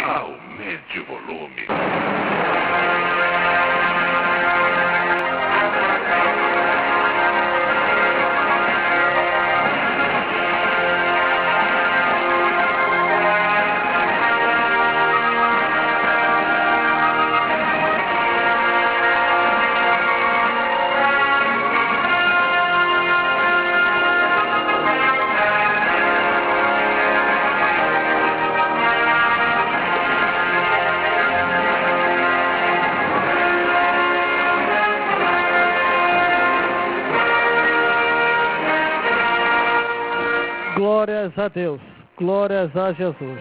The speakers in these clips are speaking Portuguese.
Aumente o volume. Glórias a Deus, glórias a Jesus.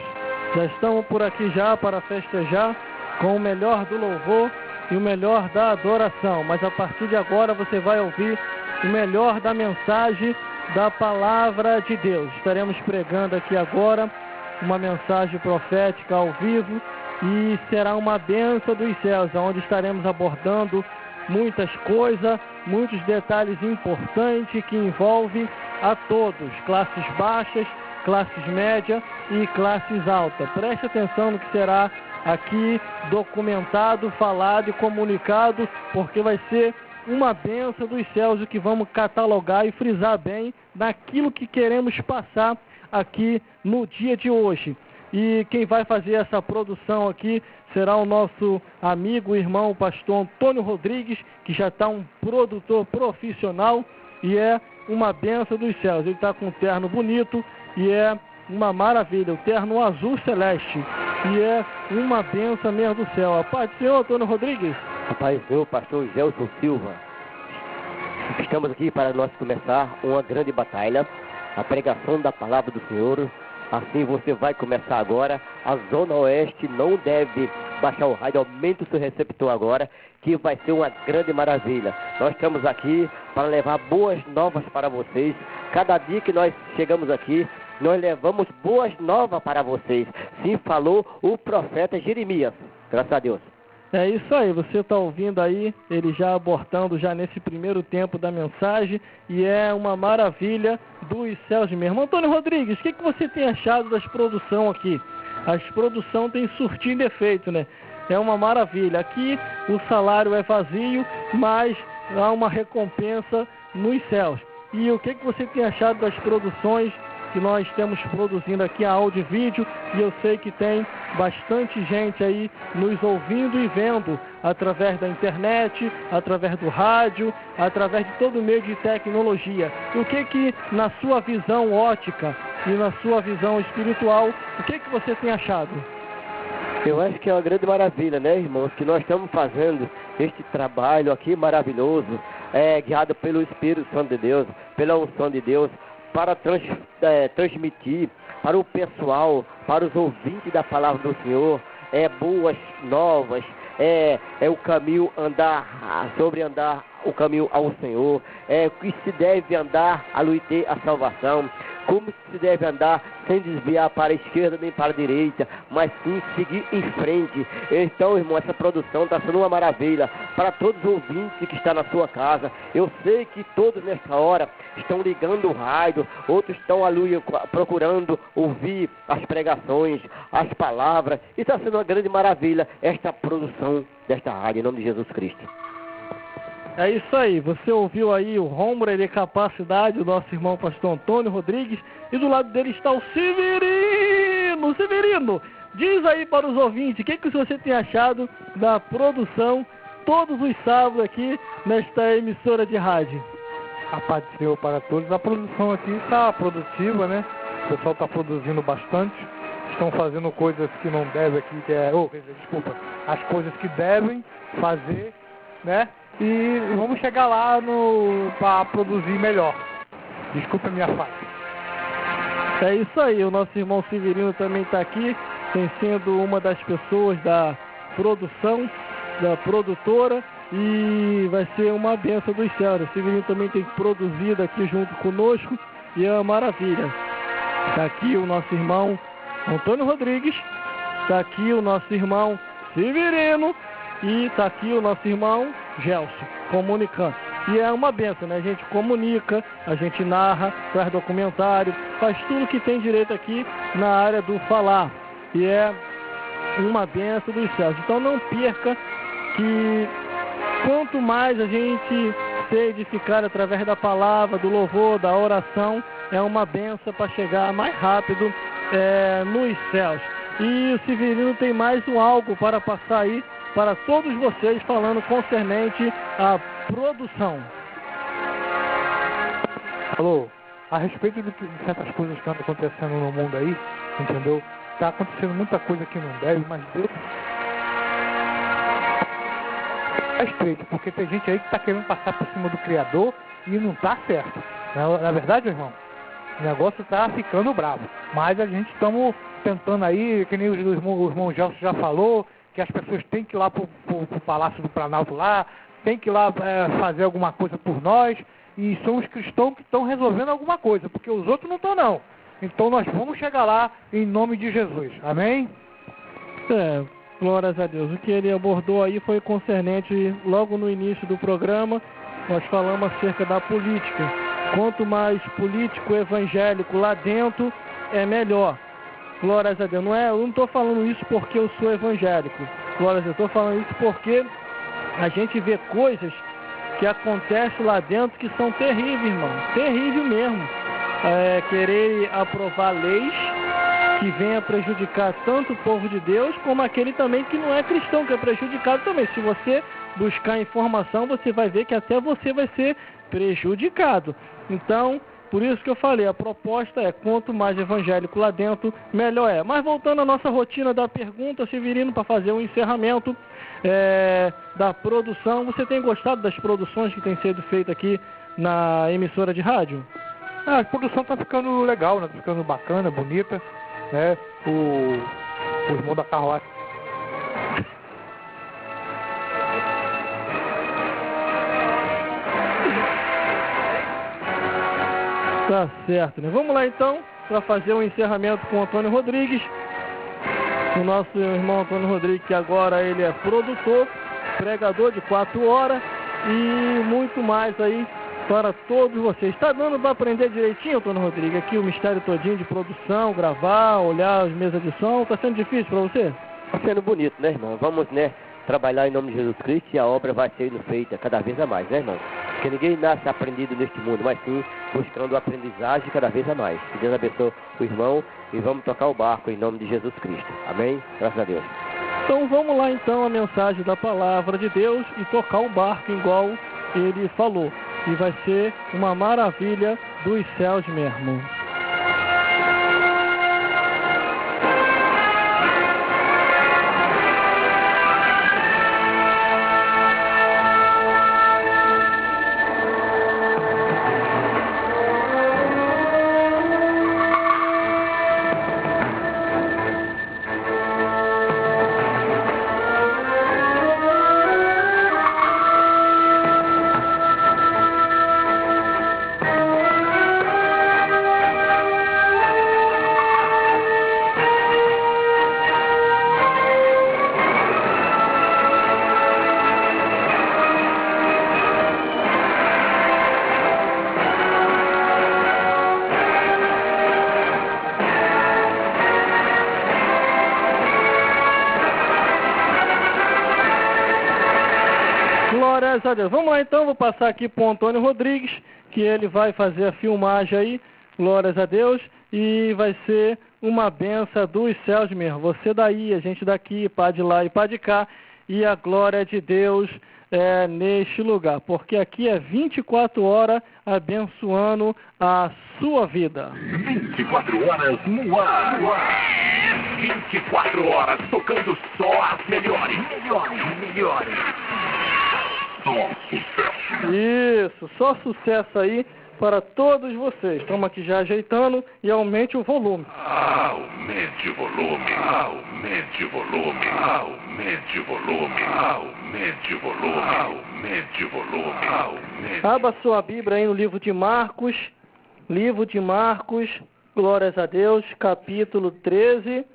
Já estamos por aqui já para festejar com o melhor do louvor e o melhor da adoração. Mas a partir de agora você vai ouvir o melhor da mensagem da palavra de Deus. Estaremos pregando aqui agora uma mensagem profética ao vivo e será uma bênção dos céus, onde estaremos abordando muitas coisas, muitos detalhes importantes que envolvem a todos, classes baixas, classes médias e classes altas. Preste atenção no que será aqui documentado, falado e comunicado, porque vai ser uma bênção dos céus o que vamos catalogar e frisar bem naquilo que queremos passar aqui no dia de hoje. E quem vai fazer essa produção aqui será o nosso amigo e irmão pastor Antônio Rodrigues, que já está um produtor profissional e é uma benção dos céus. Ele está com um terno bonito e é uma maravilha, o terno azul celeste, e é uma benção mesmo do céu. A paz do Senhor, Antônio Rodrigues. A paz do Senhor, pastor Gelson Silva. Estamos aqui para nós começar uma grande batalha, a pregação da palavra do Senhor. Assim você vai começar agora. A Zona Oeste não deve baixar o rádio, aumente o seu receptor agora, que vai ser uma grande maravilha. Nós estamos aqui para levar boas novas para vocês. Cada dia que nós chegamos aqui, nós levamos boas novas para vocês. Sim, falou o profeta Jeremias. Graças a Deus. É isso aí, você está ouvindo aí, ele já abortando já nesse primeiro tempo da mensagem, e é uma maravilha dos céus mesmo. Antônio Rodrigues, o que você tem achado das produções aqui? As produções têm surtido efeito, né? É uma maravilha. Aqui o salário é vazio, mas há uma recompensa nos céus. E o que você tem achado das produções que nós estamos produzindo aqui, a áudio e vídeo, e eu sei que tem bastante gente aí nos ouvindo e vendo através da internet, através do rádio, através de todo meio de tecnologia. O que na sua visão ótica e na sua visão espiritual, o que você tem achado? Eu acho que é uma grande maravilha, né, irmãos, que nós estamos fazendo este trabalho aqui maravilhoso, guiado pelo Espírito Santo de Deus, pela unção de Deus, para transmitir para o pessoal, para os ouvintes da palavra do Senhor, boas novas, o caminho andar o caminho ao Senhor, que se deve andar a ter a salvação, como se deve andar sem desviar para a esquerda nem para a direita, mas sim seguir em frente. Então, irmão, essa produção está sendo uma maravilha para todos os ouvintes que estão na sua casa. Eu sei que todos nesta hora estão ligando o rádio, outros estão ali procurando ouvir as pregações, as palavras, e está sendo uma grande maravilha esta produção desta rádio, em nome de Jesus Cristo. É isso aí, você ouviu aí o Rombra de Capacidade, o nosso irmão pastor Antônio Rodrigues, e do lado dele está o Severino. Severino, diz aí para os ouvintes, o que você tem achado da produção todos os sábados aqui nesta emissora de rádio? A paz do Senhor para todos. A produção aqui está produtiva, né? O pessoal está produzindo bastante, estão fazendo coisas que não devem aqui, as coisas que devem fazer, né? E vamos chegar lá para produzir melhor. Desculpa a minha falha. É isso aí, o nosso irmão Severino também está aqui, tem sendo uma das pessoas da produção, da produtora, e vai ser uma benção dos céus. O Severino também tem produzido aqui junto conosco, e é uma maravilha. Está aqui o nosso irmão Antônio Rodrigues, está aqui o nosso irmão Severino, e está aqui o nosso irmão Gelson, comunicando. E é uma benção, né? A gente comunica, a gente narra, faz documentário, faz tudo que tem direito aqui na área do falar. E é uma bênção dos céus. Então não perca que quanto mais a gente se edificar através da palavra, do louvor, da oração, é uma bênção para chegar mais rápido nos céus. E o Severino tem mais algo para passar aí para todos vocês, falando concernente à produção. Alô, a respeito de certas coisas que estão acontecendo no mundo aí, entendeu? Está acontecendo muita coisa que não deve, mas Deus é estreito, porque tem gente aí que está querendo passar por cima do Criador e não está certo. Na verdade, irmão, o negócio está ficando bravo. Mas a gente estamos tentando aí, que nem o irmão Gelson já falou, que as pessoas têm que ir lá para o Palácio do Planalto lá, tem que ir lá fazer alguma coisa por nós, e são os cristãos que estão resolvendo alguma coisa, porque os outros não estão não. Então nós vamos chegar lá em nome de Jesus. Amém? Glórias a Deus. O que ele abordou aí foi concernente, logo no início do programa, nós falamos acerca da política. Quanto mais político evangélico lá dentro, é melhor. Glórias a Deus. Eu não estou falando isso porque eu sou evangélico. Glórias a Deus. Estou falando isso porque a gente vê coisas que acontecem lá dentro que são terríveis, irmão. Terrível mesmo. Querer aprovar leis que venha prejudicar tanto o povo de Deus como aquele também que não é cristão, que é prejudicado também. Se você buscar informação, você vai ver que até você vai ser prejudicado. Então, por isso que eu falei, a proposta é quanto mais evangélico lá dentro, melhor é. Mas voltando à nossa rotina da pergunta, Severino, para fazer um encerramento da produção, você tem gostado das produções que têm sido feitas aqui na emissora de rádio? A produção está ficando legal, né? Tá ficando bacana, bonita, né? O irmão da carruagem. Tá certo, né? Vamos lá então, para fazer um encerramento com o Antônio Rodrigues. O nosso irmão Antônio Rodrigues, que agora ele é produtor, pregador de 4 horas e muito mais aí para todos vocês. Está dando para aprender direitinho, Antônio Rodrigues, aqui o mistério todinho de produção, gravar, olhar as mesas de som? Está sendo difícil para você? Está sendo bonito, né, irmão? Vamos, né, trabalhar em nome de Jesus Cristo e a obra vai sendo feita cada vez a mais, né, irmão? Porque ninguém nasce aprendido neste mundo, mas sim buscando aprendizagem cada vez a mais. Que Deus abençoe o irmão e vamos tocar o barco em nome de Jesus Cristo. Amém? Graças a Deus. Então vamos lá então a mensagem da palavra de Deus e tocar o barco igual ele falou. E vai ser uma maravilha dos céus mesmo. Glórias a Deus. Vamos lá então, vou passar aqui para o Antônio Rodrigues, que ele vai fazer a filmagem aí, glórias a Deus, e vai ser uma benção dos céus mesmo. Você daí, a gente daqui, pá de lá e pá de cá, e a glória de Deus neste lugar, porque aqui é 24 horas abençoando a sua vida. 24 horas no ar. 24 horas tocando só as melhores. Só sucesso. Isso, só sucesso aí para todos vocês. Estamos aqui já ajeitando e aumente o volume. Aumente o volume. Aumente o volume. Aumente o volume. Aumente o volume. Aumente o volume. Aumente. Abra sua Bíblia aí no livro de Marcos, glórias a Deus, capítulo 13,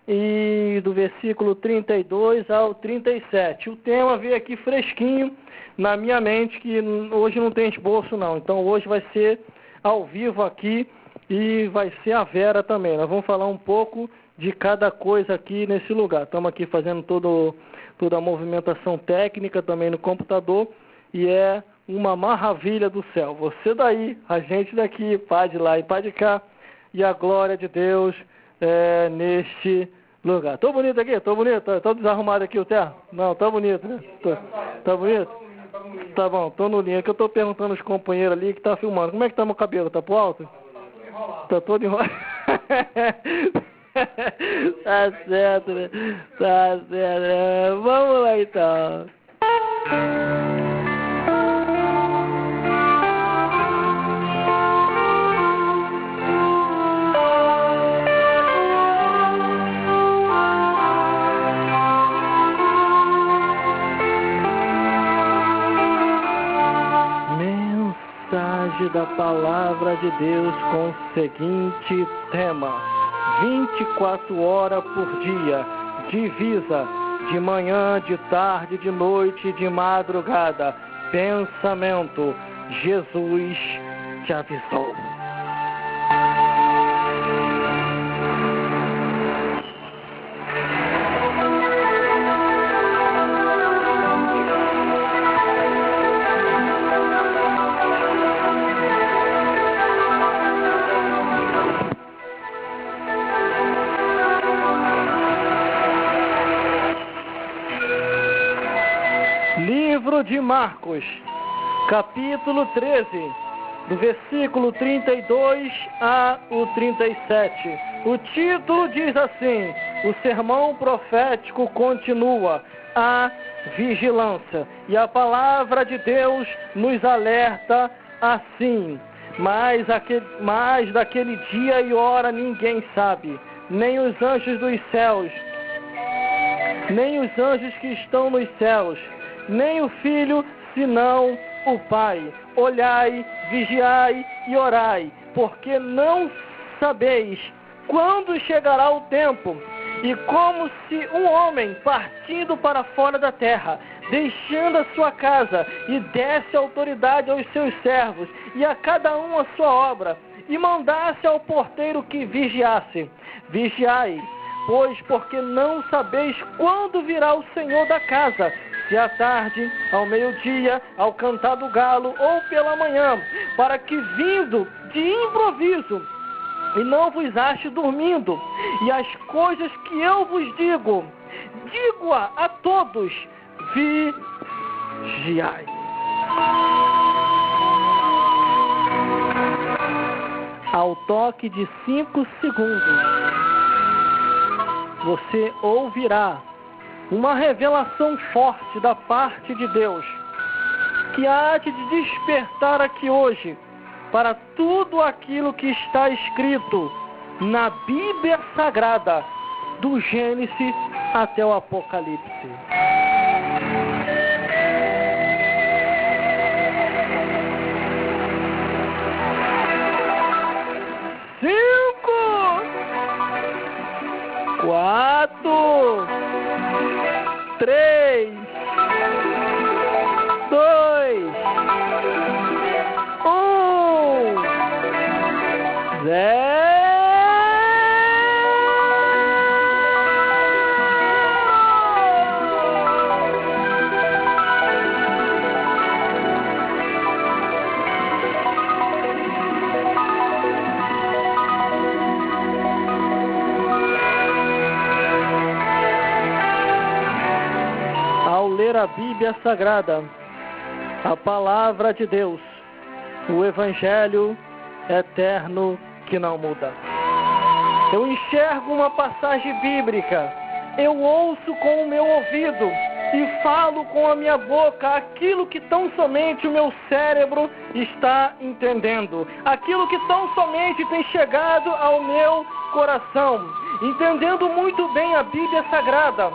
e do versículo 32 ao 37. O tema veio aqui fresquinho na minha mente, que hoje não tem esboço não. Então hoje vai ser ao vivo aqui e vai ser a Vera também. Nós vamos falar um pouco de cada coisa aqui nesse lugar. Estamos aqui fazendo toda a movimentação técnica também no computador e é uma maravilha do céu. Você daí, a gente daqui, pá de lá e pá de cá, e a glória de Deus neste lugar. Tô bonito aqui? Tô bonito? Tô desarrumado aqui o terra? Não, tá bonito, né? Tá bonito? Tá bom, tô no linha, que eu tô perguntando aos companheiros ali que tá filmando. Como é que tá meu cabelo? Tá pro alto? Tá todo enrolado. Tá certo, né? Tá certo, né? Vamos lá então. Mensagem da Palavra de Deus com o seguinte tema: 24 horas por dia, divisa, de manhã, de tarde, de noite, de madrugada. Pensamento: Jesus te avisou. Livro de Marcos, capítulo 13, do versículo 32 a o 37. O título diz assim: o sermão profético continua, a vigilância. E a palavra de Deus nos alerta assim: mas daquele dia e hora ninguém sabe, nem os anjos dos céus, nem os anjos que estão nos céus, nem o Filho, senão o Pai. Olhai, vigiai e orai, porque não sabeis quando chegará o tempo. E como se um homem, partindo para fora da terra, deixando a sua casa, e desse autoridade aos seus servos, e a cada um a sua obra, e mandasse ao porteiro que vigiasse. Vigiai, pois, porque não sabeis quando virá o Senhor da casa, se à tarde, ao meio-dia, ao cantar do galo, ou pela manhã, para que vindo de improviso, e não vos ache dormindo. E as coisas que eu vos digo, digo-a a todos: vigiai. Ao toque de 5 segundos, você ouvirá uma revelação forte da parte de Deus, que há de despertar aqui hoje para tudo aquilo que está escrito na Bíblia Sagrada, do Gênesis até o Apocalipse. Cinco, 4, 3, 2, 1, 0. Ao ler a Bíblia Sagrada, a Palavra de Deus, o Evangelho eterno que não muda, eu enxergo uma passagem bíblica, eu ouço com o meu ouvido e falo com a minha boca aquilo que tão somente o meu cérebro está entendendo, aquilo que tão somente tem chegado ao meu coração. Entendendo muito bem a Bíblia Sagrada,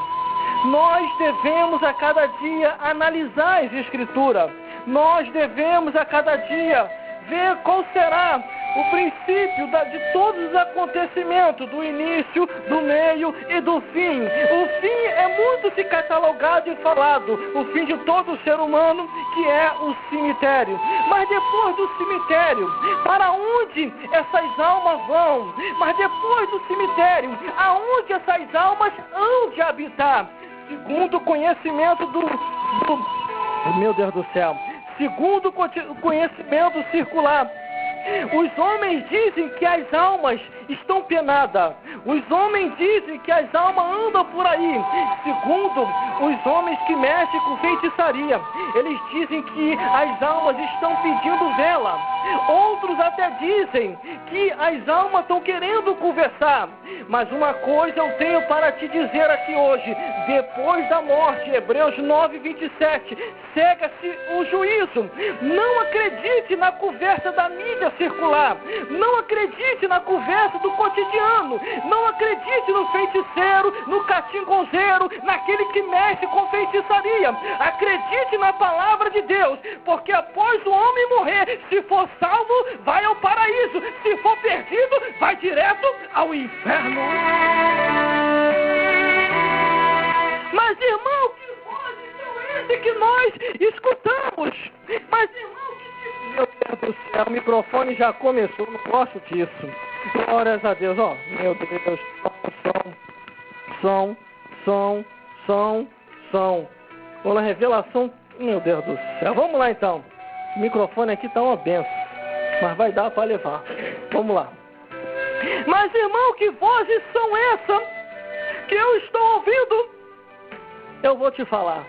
nós devemos a cada dia analisar as Escrituras. Nós devemos a cada dia ver qual será o princípio de todos os acontecimentos, do início, do meio e do fim. O fim é muito se catalogado e falado o fim de todo ser humano, que é o cemitério. Mas depois do cemitério, para onde essas almas vão? Mas depois do cemitério, aonde essas almas hão de habitar? Segundo o conhecimento meu Deus do céu, segundo o conhecimento circular, os homens dizem que as almas estão penadas. Os homens dizem que as almas andam por aí. Segundo os homens que mexem com feitiçaria, eles dizem que as almas estão pedindo vela. Outros até dizem que as almas estão querendo conversar. Mas uma coisa eu tenho para te dizer aqui hoje: depois da morte, Hebreus 9:27, cega-se o juízo. Não acredite na conversa da mídia circular. Não acredite na conversa do cotidiano. Não acredite no feiticeiro, no catingonzeiro, naquele que mexe com feitiçaria. Acredite na palavra de Deus, porque após o homem morrer, se for salvo, vai ao paraíso. Se for perdido, vai direto ao inferno. Mas, irmão, que vozes são esses que nós escutamos? Mas, irmão, meu Deus do céu, o microfone já começou, não gosto disso. Glórias a Deus, ó, meu Deus, som. Ou na revelação, meu Deus do céu. Vamos lá então. O microfone aqui tá uma benção, mas vai dar para levar. Vamos lá. Mas, irmão, que vozes são essas que eu estou ouvindo? Eu vou te falar.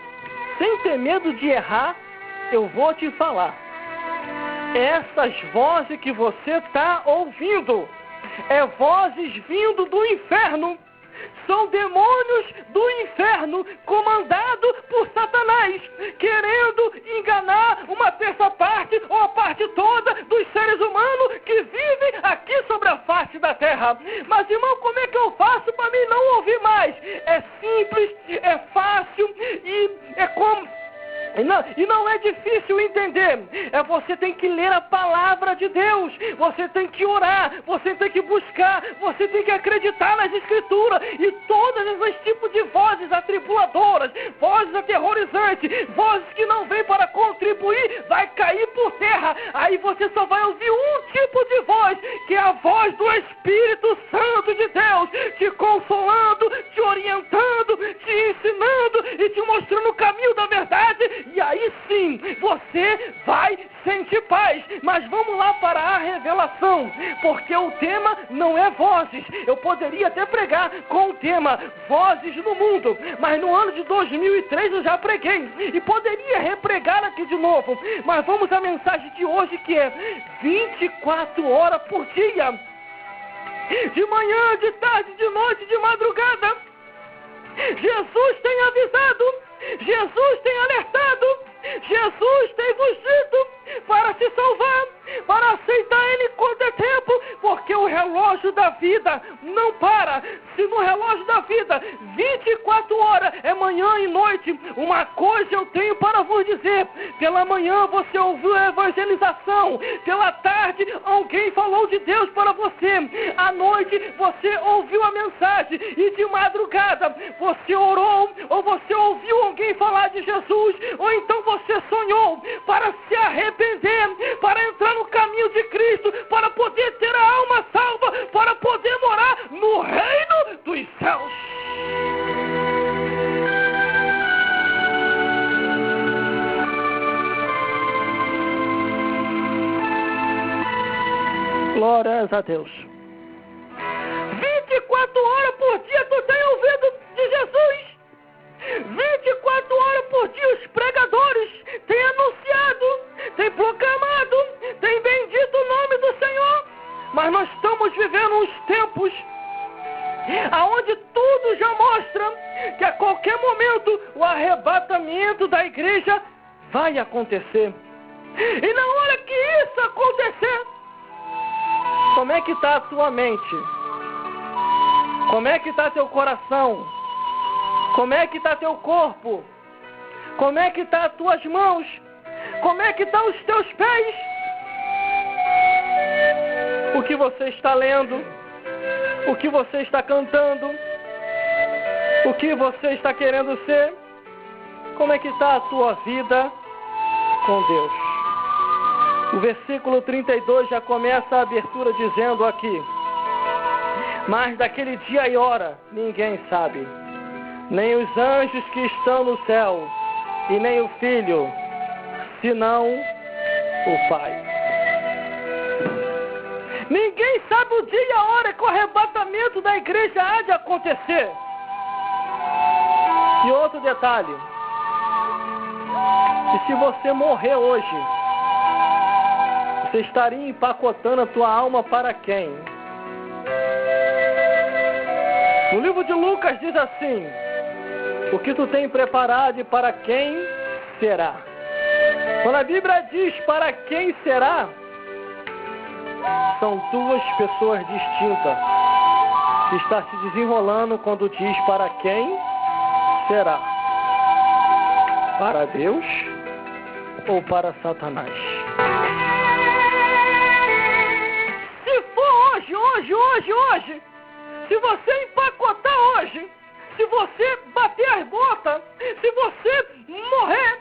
Sem ter medo de errar, eu vou te falar. Essas vozes que você está ouvindo é vozes vindo do inferno. São demônios do inferno, comandados por Satanás, querendo enganar uma terça parte ou a parte toda dos seres humanos que vivem aqui sobre a face da terra. Mas, irmão, como é que eu faço para mim não ouvir mais? É simples, é fácil e é como... E não é difícil entender. Você tem que ler a palavra de Deus. Você tem que orar. Você tem que buscar. Você tem que acreditar nas escrituras. E todos esses tipos de vozes atribuladoras, vozes aterrorizantes, vozes que não vêm para contribuir, vai cair por terra. Aí você só vai ouvir um tipo de voz, que é a voz do Espírito Santo de Deus, te consolando, te orientando, te ensinando e te mostrando o caminho da verdade. E aí sim, você vai sentir paz. Mas vamos lá para a revelação, porque o tema não é vozes. Eu poderia até pregar com o tema vozes no mundo, mas no ano de 2003 eu já preguei e poderia repregar aqui de novo. Mas vamos à mensagem de hoje, que é 24 horas por dia, de manhã, de tarde, de noite, de madrugada. Jesus tem avisado, Jesus tem alertado, Jesus tem vos dito para se salvar, para aceitar Ele quando é tempo, porque o relógio da vida não para. Se no relógio da vida 24 horas é manhã e noite, uma coisa eu tenho para vos dizer: pela manhã você ouviu a evangelização, pela tarde alguém falou de Deus para você, à noite você ouviu a mensagem, e de madrugada você orou, ou você ouviu alguém falar de Jesus, ou então você sonhou para se arrepender, para entrar no caminho de Cristo, para poder ter a alma salva, para poder morar no reino dos céus. Glórias a Deus. 24 horas por dia tu tem ouvido de Jesus. 24 horas por dia os pregadores têm anunciado, têm proclamado, têm bendito o nome do Senhor. Mas nós estamos vivendo uns tempos aonde tudo já mostra que a qualquer momento o arrebatamento da igreja vai acontecer. E na hora que isso acontecer, como é que está a tua mente? Como é que está teu coração? Como é que está teu corpo? Como é que está as tuas mãos? Como é que estão os teus pés? O que você está lendo? O que você está cantando? O que você está querendo ser? Como é que está a tua vida com Deus? O versículo 32 já começa a abertura dizendo aqui: mas daquele dia e hora ninguém sabe, nem os anjos que estão no céu, e nem o Filho, senão o Pai. Ninguém sabe o dia e a hora que o arrebatamento da igreja há de acontecer. E outro detalhe: e se você morrer hoje, você estaria empacotando a tua alma para quem? No livro de Lucas diz assim: o que tu tem preparado e para quem será? Quando a Bíblia diz para quem será, são duas pessoas distintas que está se desenrolando quando diz para quem será. Para Deus ou para Satanás? Se for hoje, se você empacotar hoje, se você bater as botas, se você morrer,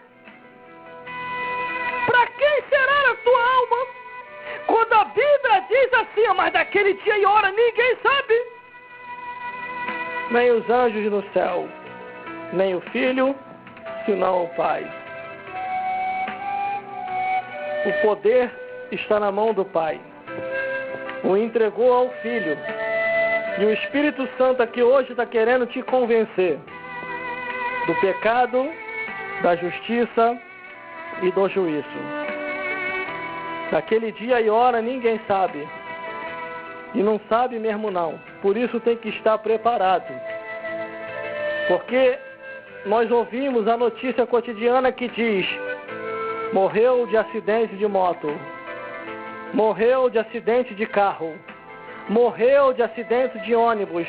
para quem será a tua alma? Quando a Bíblia diz assim: mas daquele dia e hora ninguém sabe, nem os anjos no céu, nem o Filho, senão o Pai. O poder está na mão do Pai. O entregou ao Filho. E o Espírito Santo aqui hoje está querendo te convencer do pecado, da justiça e do juízo. Daquele dia e hora ninguém sabe. E não sabe mesmo não. Por isso tem que estar preparado. Porque nós ouvimos a notícia cotidiana que diz: morreu de acidente de moto, morreu de acidente de carro, morreu de acidente de ônibus,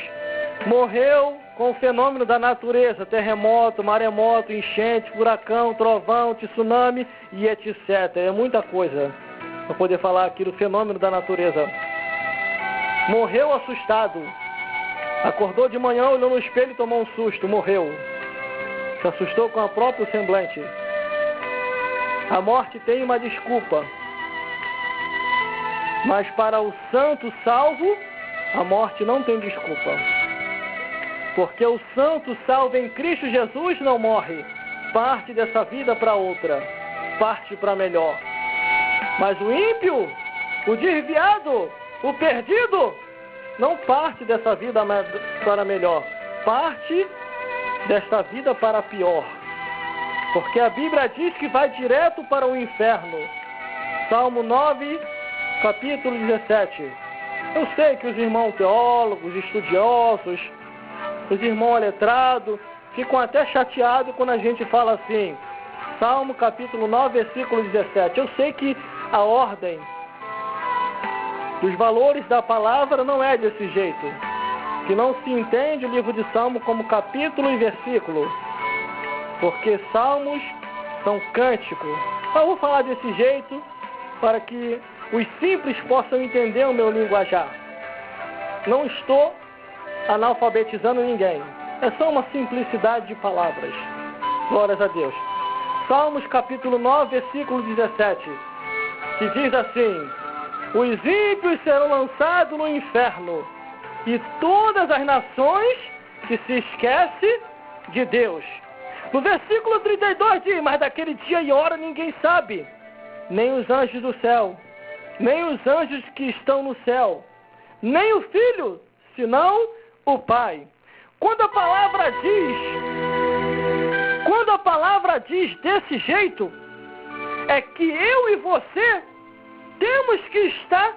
morreu com o fenômeno da natureza, terremoto, maremoto, enchente, furacão, trovão, tsunami e etc. É muita coisa para poder falar aqui do fenômeno da natureza. Morreu assustado, acordou de manhã, olhou no espelho e tomou um susto, morreu. Se assustou com o próprio semblante. A morte tem uma desculpa. Mas para o santo salvo, a morte não tem desculpa. Porque o santo salvo em Cristo Jesus não morre. Parte dessa vida para outra. Parte para melhor. Mas o ímpio, o desviado, o perdido, não parte dessa vida para melhor. Parte desta vida para pior. Porque a Bíblia diz que vai direto para o inferno. Salmo 9, capítulo 17. Eu sei que os irmãos teólogos, estudiosos, os irmãos letrados, ficam até chateados quando a gente fala assim. Salmo capítulo 9, versículo 17. Eu sei que a ordem dos valores da palavra não é desse jeito. Que não se entende o livro de Salmo como capítulo e versículo. Porque salmos são cânticos. Eu vou falar desse jeito para que os simples possam entender o meu linguajar. Não estou analfabetizando ninguém. É só uma simplicidade de palavras. Glórias a Deus. Salmos capítulo 9, versículo 17. Que diz assim: os ímpios serão lançados no inferno, e todas as nações que se esquecem de Deus. No versículo 32 diz: mas daquele dia e hora ninguém sabe, nem os anjos do céu, nem os anjos que estão no céu, nem o Filho, senão o Pai. Quando a palavra diz desse jeito, é que eu e você temos que estar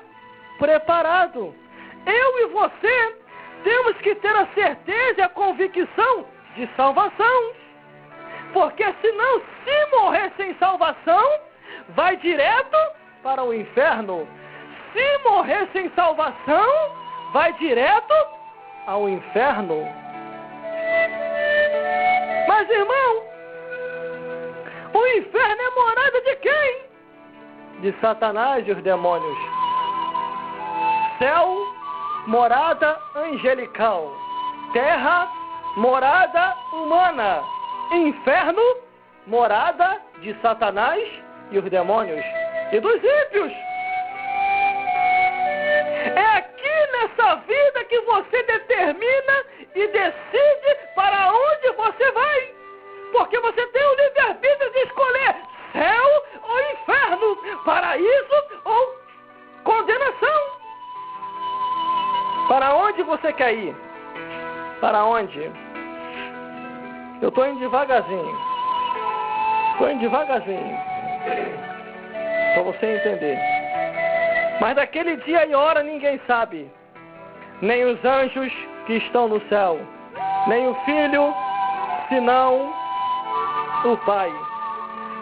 preparados. Eu e você temos que ter a certeza e a convicção de salvação. Porque senão, se morrer sem salvação, vai direto para o inferno. Se morrer sem salvação, vai direto ao inferno. Mas, irmão, o inferno é morada de quem? De Satanás e os demônios. Céu, morada angelical. Terra, morada humana. Inferno, morada de Satanás e os demônios e dos ímpios. É aqui nessa vida que você determina e decide para onde você vai. Porque você tem o livre-arbítrio de escolher céu ou inferno, paraíso ou condenação. Para onde você quer ir? Para onde? Eu estou indo devagarzinho. Estou indo devagarzinho. Para você entender. Mas daquele dia e hora ninguém sabe. Nem os anjos que estão no céu. Nem o Filho, senão o Pai.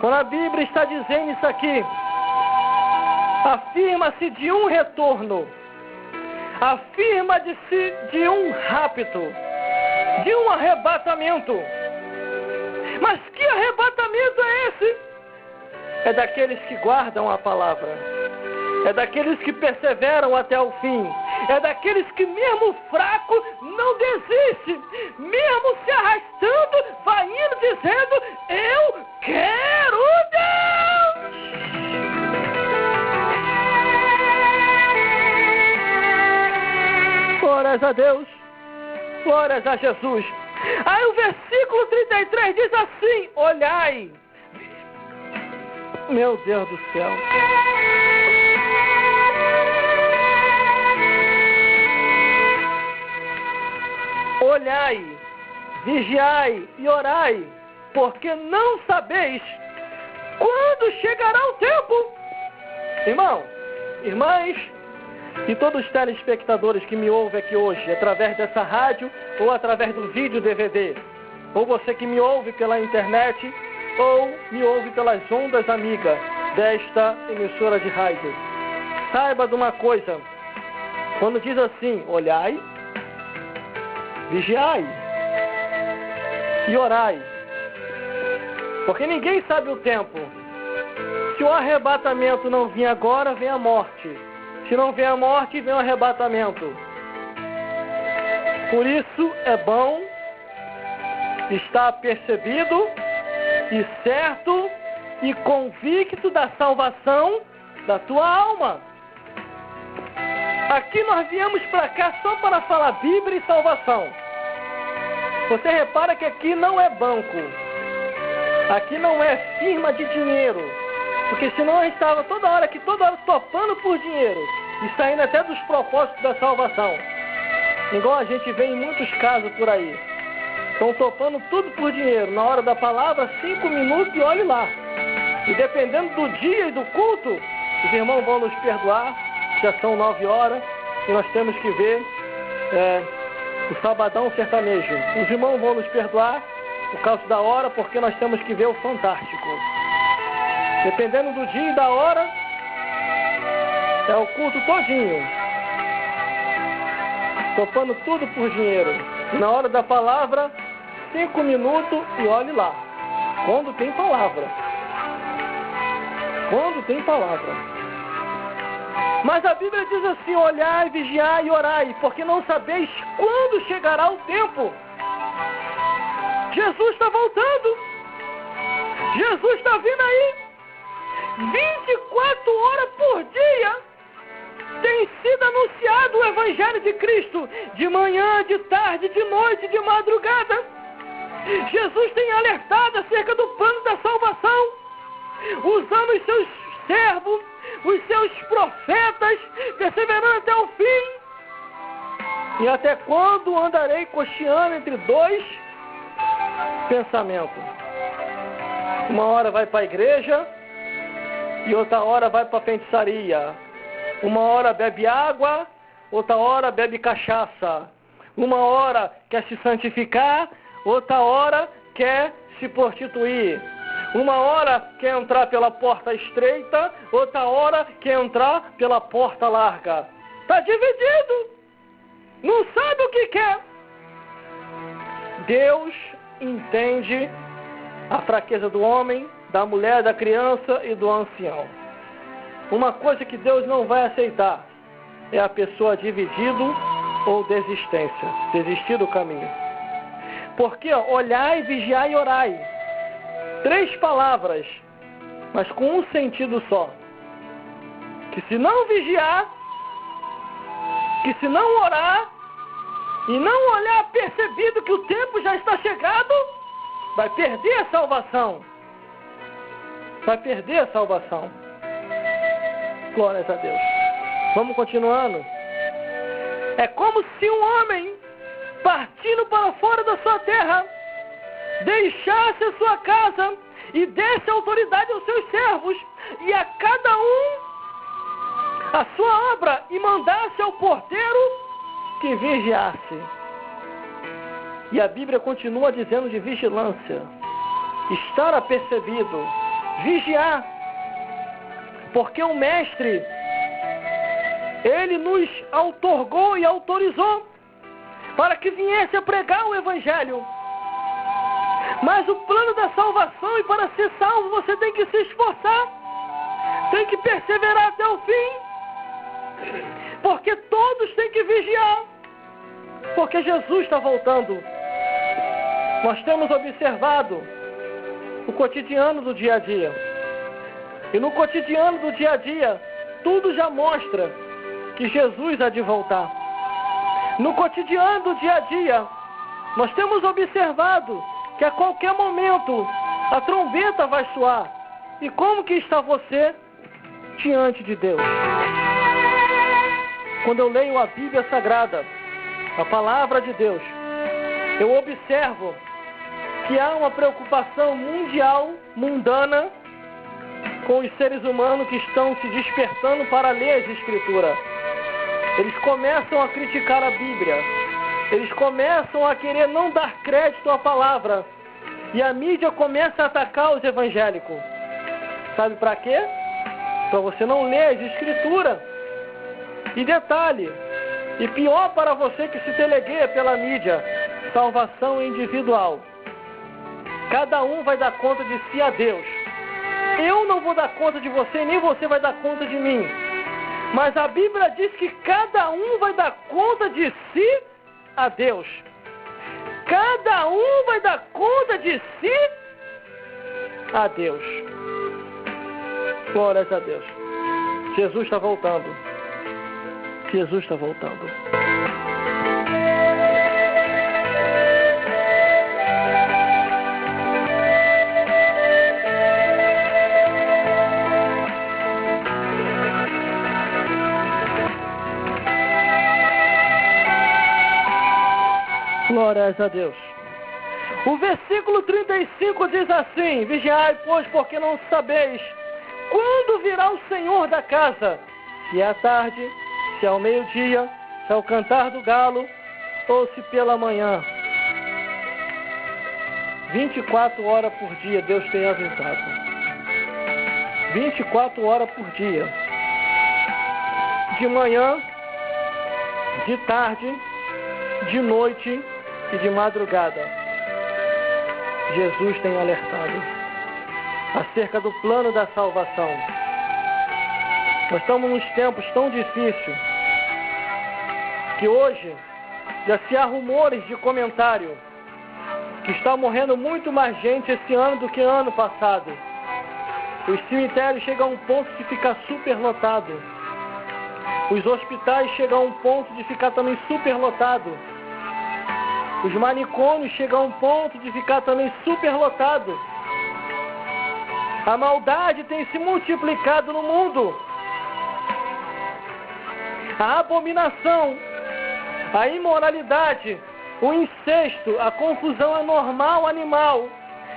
Quando a Bíblia está dizendo isso aqui, afirma-se de um retorno. Afirma-se de um rapto. De um arrebatamento. Mas que arrebatamento é esse? É daqueles que guardam a palavra. É daqueles que perseveram até o fim. É daqueles que mesmo fraco não desiste. Mesmo se arrastando, vai indo dizendo, eu quero Deus! Glórias a Deus. Glórias a Jesus. Aí o versículo 33 diz assim, olhai. Meu Deus do céu. Olhai, vigiai e orai, porque não sabeis quando chegará o tempo. Irmão, irmãs e todos os telespectadores que me ouvem aqui hoje, através dessa rádio ou através do vídeo DVD, ou você que me ouve pela internet ou me ouve pelas ondas amigas desta emissora de rádio. Saiba de uma coisa, quando diz assim, olhai, vigiai e orai, porque ninguém sabe o tempo. Se o arrebatamento não vir agora, vem a morte. Se não vem a morte, vem o arrebatamento. Por isso é bom estar percebido e certo e convicto da salvação da tua alma. Aqui nós viemos para cá só para falar Bíblia e salvação. Você repara que aqui não é banco. Aqui não é firma de dinheiro. Porque senão a gente estava toda hora topando por dinheiro. E saindo até dos propósitos da salvação. Igual a gente vê em muitos casos por aí. Estão topando tudo por dinheiro. Na hora da palavra, 5 minutos e olhe lá. E dependendo do dia e do culto, os irmãos vão nos perdoar. Já são 9 horas e nós temos que ver o Sabadão Sertanejo. Os irmãos vão nos perdoar por causa da hora, porque nós temos que ver o Fantástico. Dependendo do dia e da hora, é o culto todinho. Topando tudo por dinheiro. E na hora da palavra, 5 minutos e olhe lá. Quando tem palavra. Quando tem palavra. Mas a Bíblia diz assim, olhai, vigiai e orai, porque não sabeis quando chegará o tempo. Jesus está voltando. Jesus está vindo aí. 24 horas por dia tem sido anunciado o Evangelho de Cristo. De manhã, de tarde, de noite, de madrugada. Jesus tem alertado acerca do plano da salvação. Usando os seus servos, os seus profetas, perseverando até o fim. E até quando andarei cocheando entre dois pensamentos? Uma hora vai para a igreja e outra hora vai para a feitiçaria. Uma hora bebe água, outra hora bebe cachaça. Uma hora quer se santificar, outra hora quer se prostituir. Uma hora quer entrar pela porta estreita, outra hora quer entrar pela porta larga. Está dividido. Não sabe o que quer. Deus entende a fraqueza do homem, da mulher, da criança e do ancião. Uma coisa que Deus não vai aceitar é a pessoa dividido ou desistência. Desistir do caminho. Porque olhai, vigiai e orai. 3 palavras, mas com um sentido só. Que se não vigiar, que se não orar, e não olhar percebido que o tempo já está chegado, vai perder a salvação. Vai perder a salvação. Glórias a Deus. Vamos continuando. É como se um homem, partindo para fora da sua terra, deixasse a sua casa e desse autoridade aos seus servos, e a cada um a sua obra, e mandasse ao porteiro que vigiasse. E a Bíblia continua dizendo de vigilância, estar apercebido, vigiar, porque o Mestre, Ele nos outorgou e autorizou para que viesse a pregar o Evangelho. Mas o plano da salvação, e para ser salvo você tem que se esforçar, tem que perseverar até o fim, porque todos têm que vigiar, porque Jesus está voltando. Nós temos observado o cotidiano do dia a dia, e no cotidiano do dia a dia tudo já mostra que Jesus há de voltar. No cotidiano do dia a dia nós temos observado que a qualquer momento a trombeta vai soar. E como que está você diante de Deus? Quando eu leio a Bíblia Sagrada, a Palavra de Deus, eu observo que há uma preocupação mundial, mundana, com os seres humanos que estão se despertando para ler as Escrituras. Eles começam a criticar a Bíblia. Eles começam a querer não dar crédito à palavra. E a mídia começa a atacar os evangélicos. Sabe para quê? Para você não ler as Escrituras. E detalhe, e pior para você que se telegueia pela mídia, salvação individual. Cada um vai dar conta de si a Deus. Eu não vou dar conta de você, nem você vai dar conta de mim. Mas a Bíblia diz que cada um vai dar conta de si a Deus. Cada um vai dar conta de si a Deus. Glórias a Deus. Jesus está voltando. Jesus está voltando. Glórias a Deus. O versículo 35 diz assim: vigiai, pois, porque não sabeis quando virá o Senhor da casa, se é à tarde, se é ao meio-dia, se é ao cantar do galo, ou se pela manhã. 24 horas por dia Deus tem avisado. 24 horas por dia. De manhã, de tarde, de noite e de madrugada. Jesus tem alertado acerca do plano da salvação. Nós estamos nos tempos tão difíceis que hoje já se há rumores de comentário que está morrendo muito mais gente esse ano do que ano passado. Os cemitérios chegam a um ponto de ficar superlotado. Os hospitais chegam a um ponto de ficar também superlotado. Os manicômios chegam a um ponto de ficar também superlotado. A maldade tem se multiplicado no mundo. A abominação, a imoralidade, o incesto, a confusão anormal animal,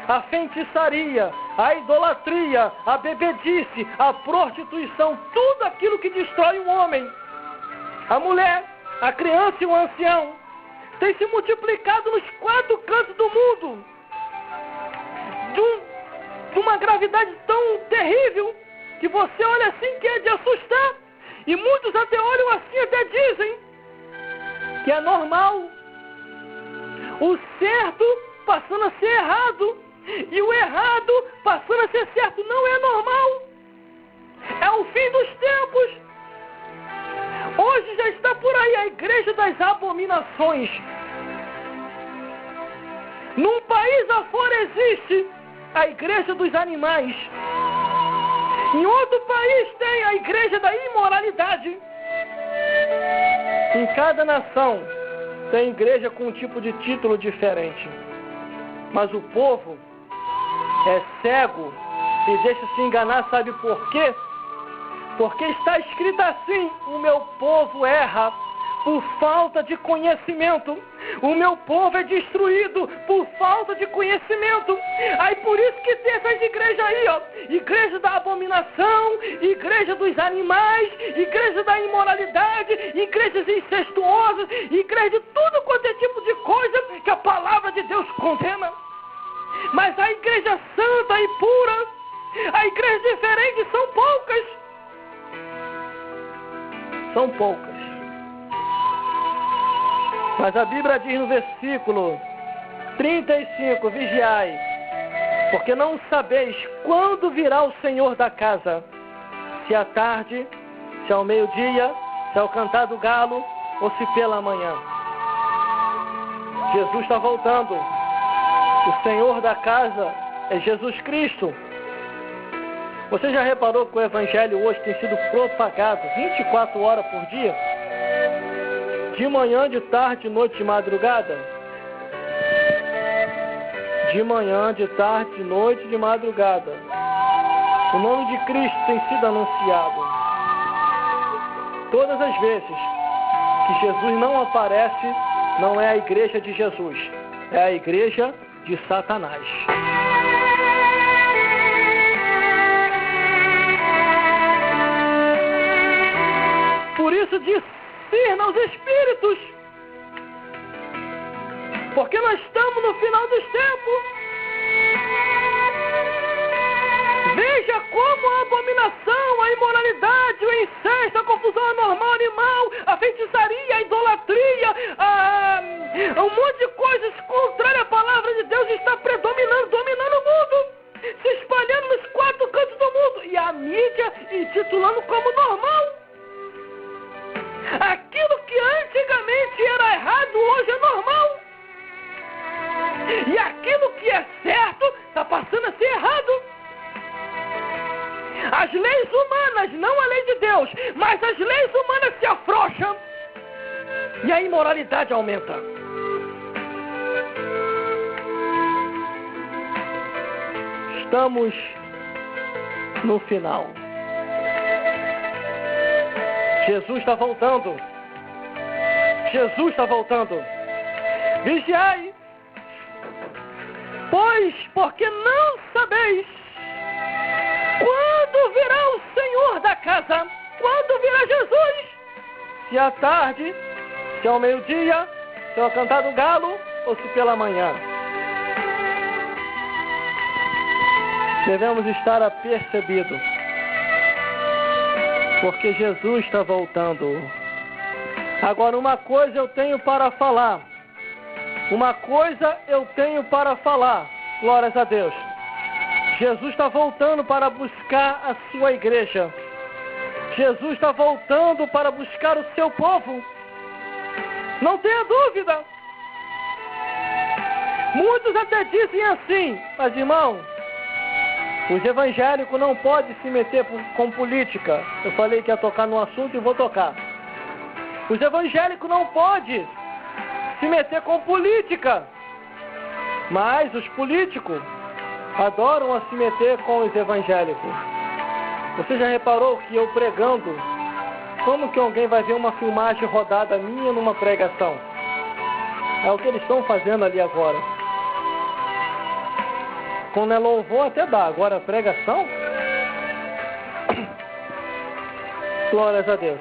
a feitiçaria, a idolatria, a bebedice, a prostituição, tudo aquilo que destrói o homem, a mulher, a criança e o ancião, tem se multiplicado nos 4 cantos do mundo, de uma gravidade tão terrível, que você olha assim que é de assustar, e muitos até olham assim, até dizem que é normal. O certo passando a ser errado, e o errado passando a ser certo. Não é normal. É o fim dos tempos. Hoje já está por aí a igreja das abominações. Num país afora existe a igreja dos animais. Em outro país tem a igreja da imoralidade. Em cada nação tem igreja com um tipo de título diferente. Mas o povo é cego e deixa se enganar, sabe por quê? Porque está escrito assim: o meu povo erra por falta de conhecimento. O meu povo é destruído por falta de conhecimento. Aí por isso que tem essas igrejas aí, ó. Igreja da abominação, igreja dos animais, igreja da imoralidade, igrejas incestuosas, igreja de tudo quanto é tipo de coisa que a palavra de Deus condena. Mas a igreja santa e pura, a igreja diferente, são poucas. São poucas. Mas a Bíblia diz no versículo 35, vigiai, porque não sabeis quando virá o Senhor da casa, se à tarde, se ao meio-dia, se ao cantar do galo, ou se pela manhã. Jesus está voltando. O Senhor da casa é Jesus Cristo. Você já reparou que o Evangelho hoje tem sido propagado 24 horas por dia? De manhã, de tarde, de noite, de madrugada? De manhã, de tarde, de noite, de madrugada. O nome de Cristo tem sido anunciado. Todas as vezes que Jesus não aparece, não é a igreja de Jesus, é a igreja de Satanás. Por isso discerna os espíritos, porque nós estamos no final dos tempos. Veja como a abominação, a imoralidade, o incesto, a confusão anormal, animal, a feitiçaria, a idolatria, um monte de coisas contrárias à palavra de Deus está predominando, dominando o mundo, se espalhando nos 4 cantos do mundo, e a mídia intitulando como normal. Aquilo que antigamente era errado, hoje é normal. E aquilo que é certo, está passando a ser errado. As leis humanas, não a lei de Deus, mas as leis humanas se afrouxam. E a imoralidade aumenta. Estamos no final. Jesus está voltando. Jesus está voltando. Vigiai, pois, porque não sabeis quando virá o Senhor da casa, quando virá Jesus, se à tarde, se ao meio-dia, se ao cantar do galo, ou se pela manhã. Devemos estar apercebidos, porque Jesus está voltando. Agora, uma coisa eu tenho para falar. Uma coisa eu tenho para falar. Glórias a Deus. Jesus está voltando para buscar a sua igreja. Jesus está voltando para buscar o seu povo. Não tenha dúvida. Muitos até dizem assim: mas irmão, os evangélicos não podem se meter com política. Eu falei que ia tocar no assunto e vou tocar. Os evangélicos não podem se meter com política. Mas os políticos adoram a se meter com os evangélicos. Você já reparou que eu pregando, como que alguém vai ver uma filmagem rodada minha numa pregação? É o que eles estão fazendo ali agora. Quando é louvor até dá, agora pregação? Glórias a Deus.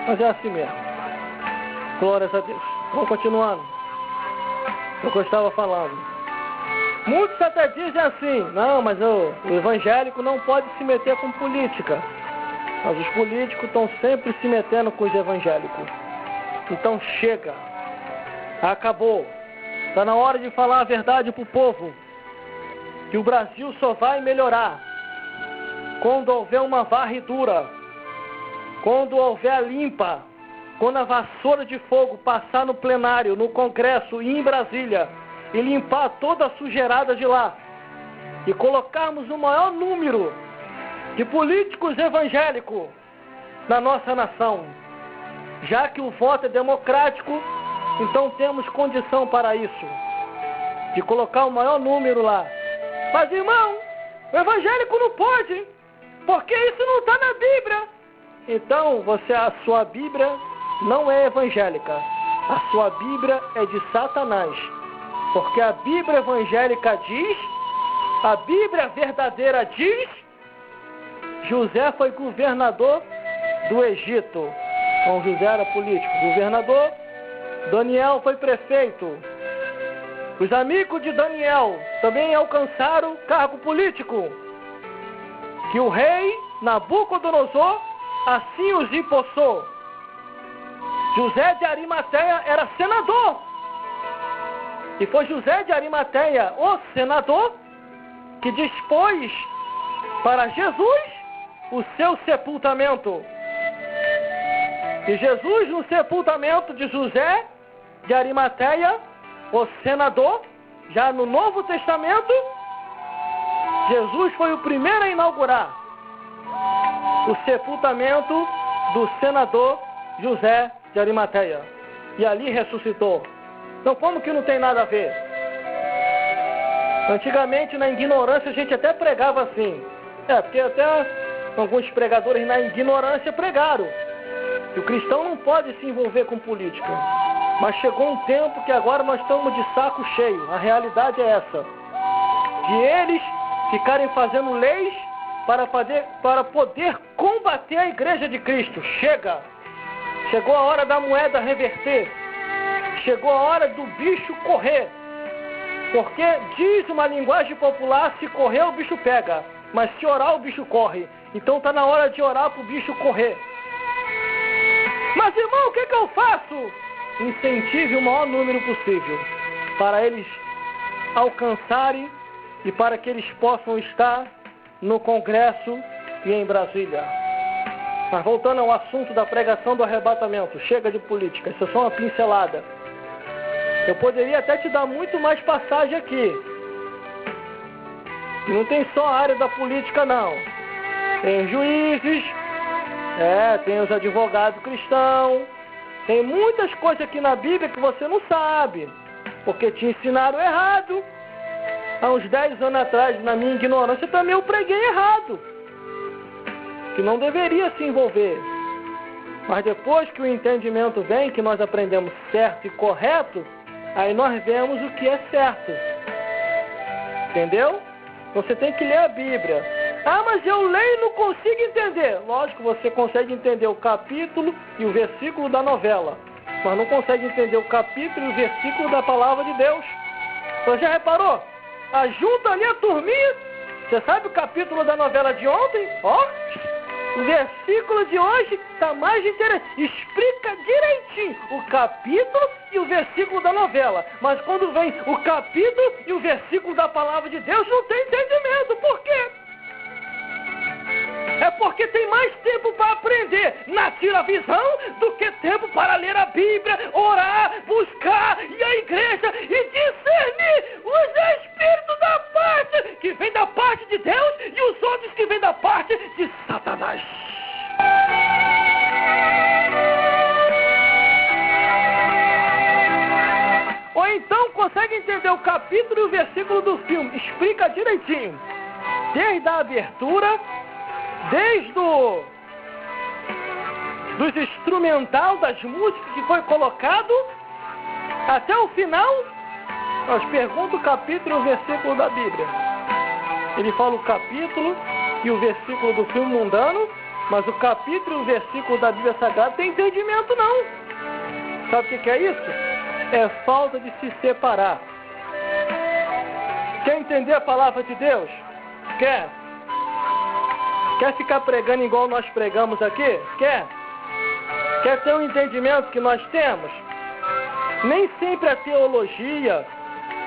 Mas é assim mesmo. Glórias a Deus. Vamos continuando. É o que eu estava falando. Muitos até dizem assim: não, mas o evangélico não pode se meter com política. Mas os políticos estão sempre se metendo com os evangélicos. Então chega. Acabou. Está na hora de falar a verdade para o povo. Que o Brasil só vai melhorar quando houver uma varredura, quando houver a limpa, quando a vassoura de fogo passar no plenário, no Congresso e em Brasília, e limpar toda a sujeirada de lá e colocarmos o maior número de políticos evangélicos na nossa nação. Já que o voto é democrático, então temos condição para isso, de colocar o maior número lá. Mas, irmão, o evangélico não pode, porque isso não está na Bíblia. Então, a sua Bíblia não é evangélica. A sua Bíblia é de Satanás. Porque a Bíblia evangélica diz, a Bíblia verdadeira diz, José foi governador do Egito. Então José era político, governador. Daniel foi prefeito. Os amigos de Daniel também alcançaram cargo político, que o rei Nabucodonosor assim os impossou. José de Arimateia era senador. E foi José de Arimateia, o senador, que dispôs para Jesus o seu sepultamento. E Jesus, no sepultamento de José de Arimateia, o senador, já no Novo Testamento, Jesus foi o primeiro a inaugurar o sepultamento do senador José de Arimateia. E ali ressuscitou. Então como que não tem nada a ver? Antigamente, na ignorância, a gente até pregava assim. Porque até alguns pregadores na ignorância pregaram que o cristão não pode se envolver com política. Mas chegou um tempo que agora nós estamos de saco cheio. A realidade é essa. De eles ficarem fazendo leis para poder combater a igreja de Cristo. Chega! Chegou a hora da moeda reverter. Chegou a hora do bicho correr. Porque diz uma linguagem popular, se correr o bicho pega. Mas se orar o bicho corre. Então está na hora de orar para o bicho correr. Mas irmão, o que eu faço? Incentive o maior número possível para eles alcançarem e para que eles possam estar no Congresso e em Brasília. Mas voltando ao assunto da pregação do arrebatamento, chega de política, isso é só uma pincelada. Eu poderia até te dar muito mais passagem aqui. E não tem só a área da política não. Tem juízes, tem os advogados cristãos, tem muitas coisas aqui na Bíblia que você não sabe, porque te ensinaram errado. Há uns 10 anos atrás, na minha ignorância, também eu preguei errado, que não deveria se envolver. Mas depois que o entendimento vem, que nós aprendemos certo e correto, aí nós vemos o que é certo. Entendeu? Você tem que ler a Bíblia. Ah, mas eu leio e não consigo entender. Lógico, você consegue entender o capítulo e o versículo da novela, mas não consegue entender o capítulo e o versículo da palavra de Deus. Você já reparou? Ajunta ali a turminha. Você sabe o capítulo da novela de ontem? O versículo de hoje está mais interessante. Explica direitinho o capítulo e o versículo da novela. Mas quando vem o capítulo e o versículo da palavra de Deus, não tem entendimento. Por quê? É porque tem mais tempo para aprender na tiravisão do que tempo para ler a Bíblia, orar, buscar e a igreja e discernir os espíritos da parte que vem da parte de Deus e os outros que vem da parte de Satanás. Ou então consegue entender o capítulo e o versículo do filme, explica direitinho, desde a abertura, desde dos instrumental, das músicas que foi colocado, até o final, nós perguntamos o capítulo e o versículo da Bíblia. Ele fala o capítulo e o versículo do filme mundano, mas o capítulo e o versículo da Bíblia Sagrada não tem entendimento não. Sabe o que é isso? É falta de se separar. Quer entender a palavra de Deus? Quer? Quer ficar pregando igual nós pregamos aqui? Quer? Quer ter um entendimento que nós temos? Nem sempre a teologia,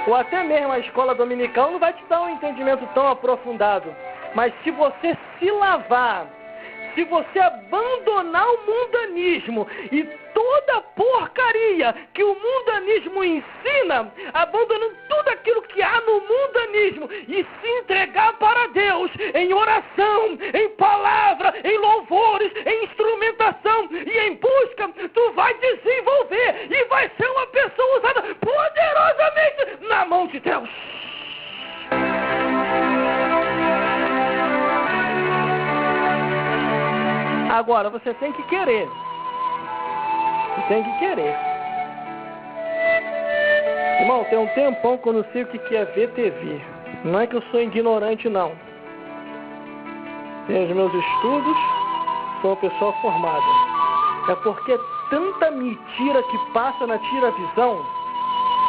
ou até mesmo a escola dominical, não vai te dar um entendimento tão aprofundado. Mas se você se lavar, se você abandonar o mundanismo e toda porcaria que o mundanismo ensina, abandonando tudo aquilo que há no mundanismo e se entregar para Deus em oração, em palavra, em louvores, em instrumentação e em busca, tu vai desenvolver e vai ser uma pessoa usada poderosamente na mão de Deus. Agora, você tem que querer. Você tem que querer. Irmão, tem um tempão que eu não sei o que é ver TV. Não é que eu sou ignorante, não. Tenho os meus estudos, sou uma pessoa formada. É porque é tanta mentira que passa na tira-visão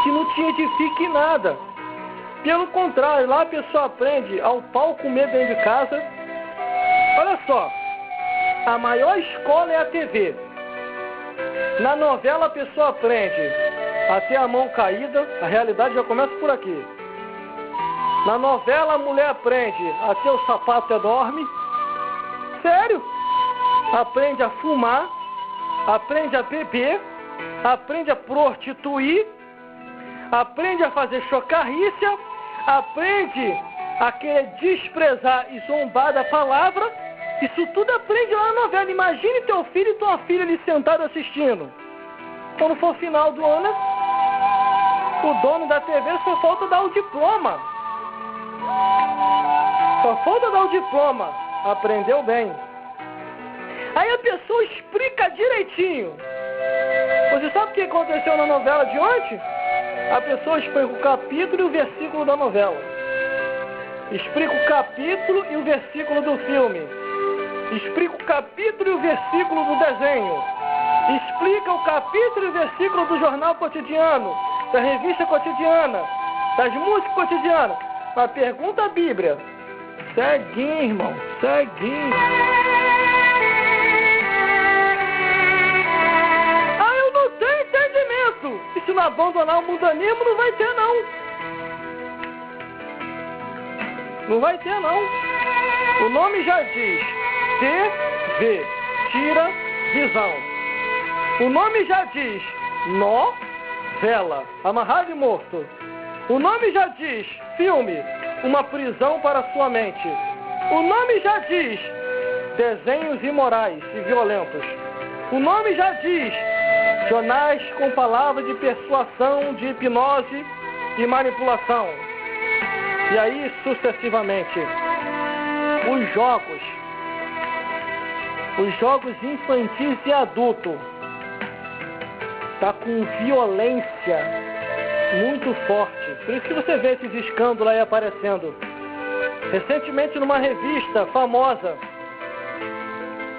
que não te edifica em nada. Pelo contrário, lá a pessoa aprende ao pau comer dentro de casa. Olha só. A maior escola é a TV. Na novela a pessoa aprende a ter a mão caída, a realidade já começa por aqui. Na novela a mulher aprende a ter o sapato enorme. Sério? Aprende a fumar, aprende a beber, aprende a prostituir, aprende a fazer chocarrícia, aprende a querer desprezar e zombar da palavra. Isso tudo aprende lá na novela. Imagine teu filho e tua filha ali sentado assistindo. Quando for final do ano, o dono da TV só falta dar o diploma. Só falta dar o diploma. Aprendeu bem. Aí a pessoa explica direitinho. Você sabe o que aconteceu na novela de ontem? A pessoa explica o capítulo e o versículo da novela. Explica o capítulo e o versículo do filme. Explica o capítulo e o versículo do desenho. Explica o capítulo e o versículo do jornal cotidiano, da revista cotidiana, das músicas cotidianas. Mas pergunta a Bíblia. Ceguinho, irmão. Ceguinho. Ah, eu não tenho entendimento. E se não abandonar o mundanismo, não vai ter, não. Não vai ter, não. O nome já diz. TV, tira, visão. O nome já diz novela, amarrado e morto. O nome já diz filme, uma prisão para sua mente. O nome já diz desenhos imorais e violentos. O nome já diz jornais com palavras de persuasão, de hipnose e manipulação. E aí sucessivamente. Os jogos infantis e adultos tá com violência muito forte. Por isso que você vê esses escândalos aí aparecendo. Recentemente numa revista famosa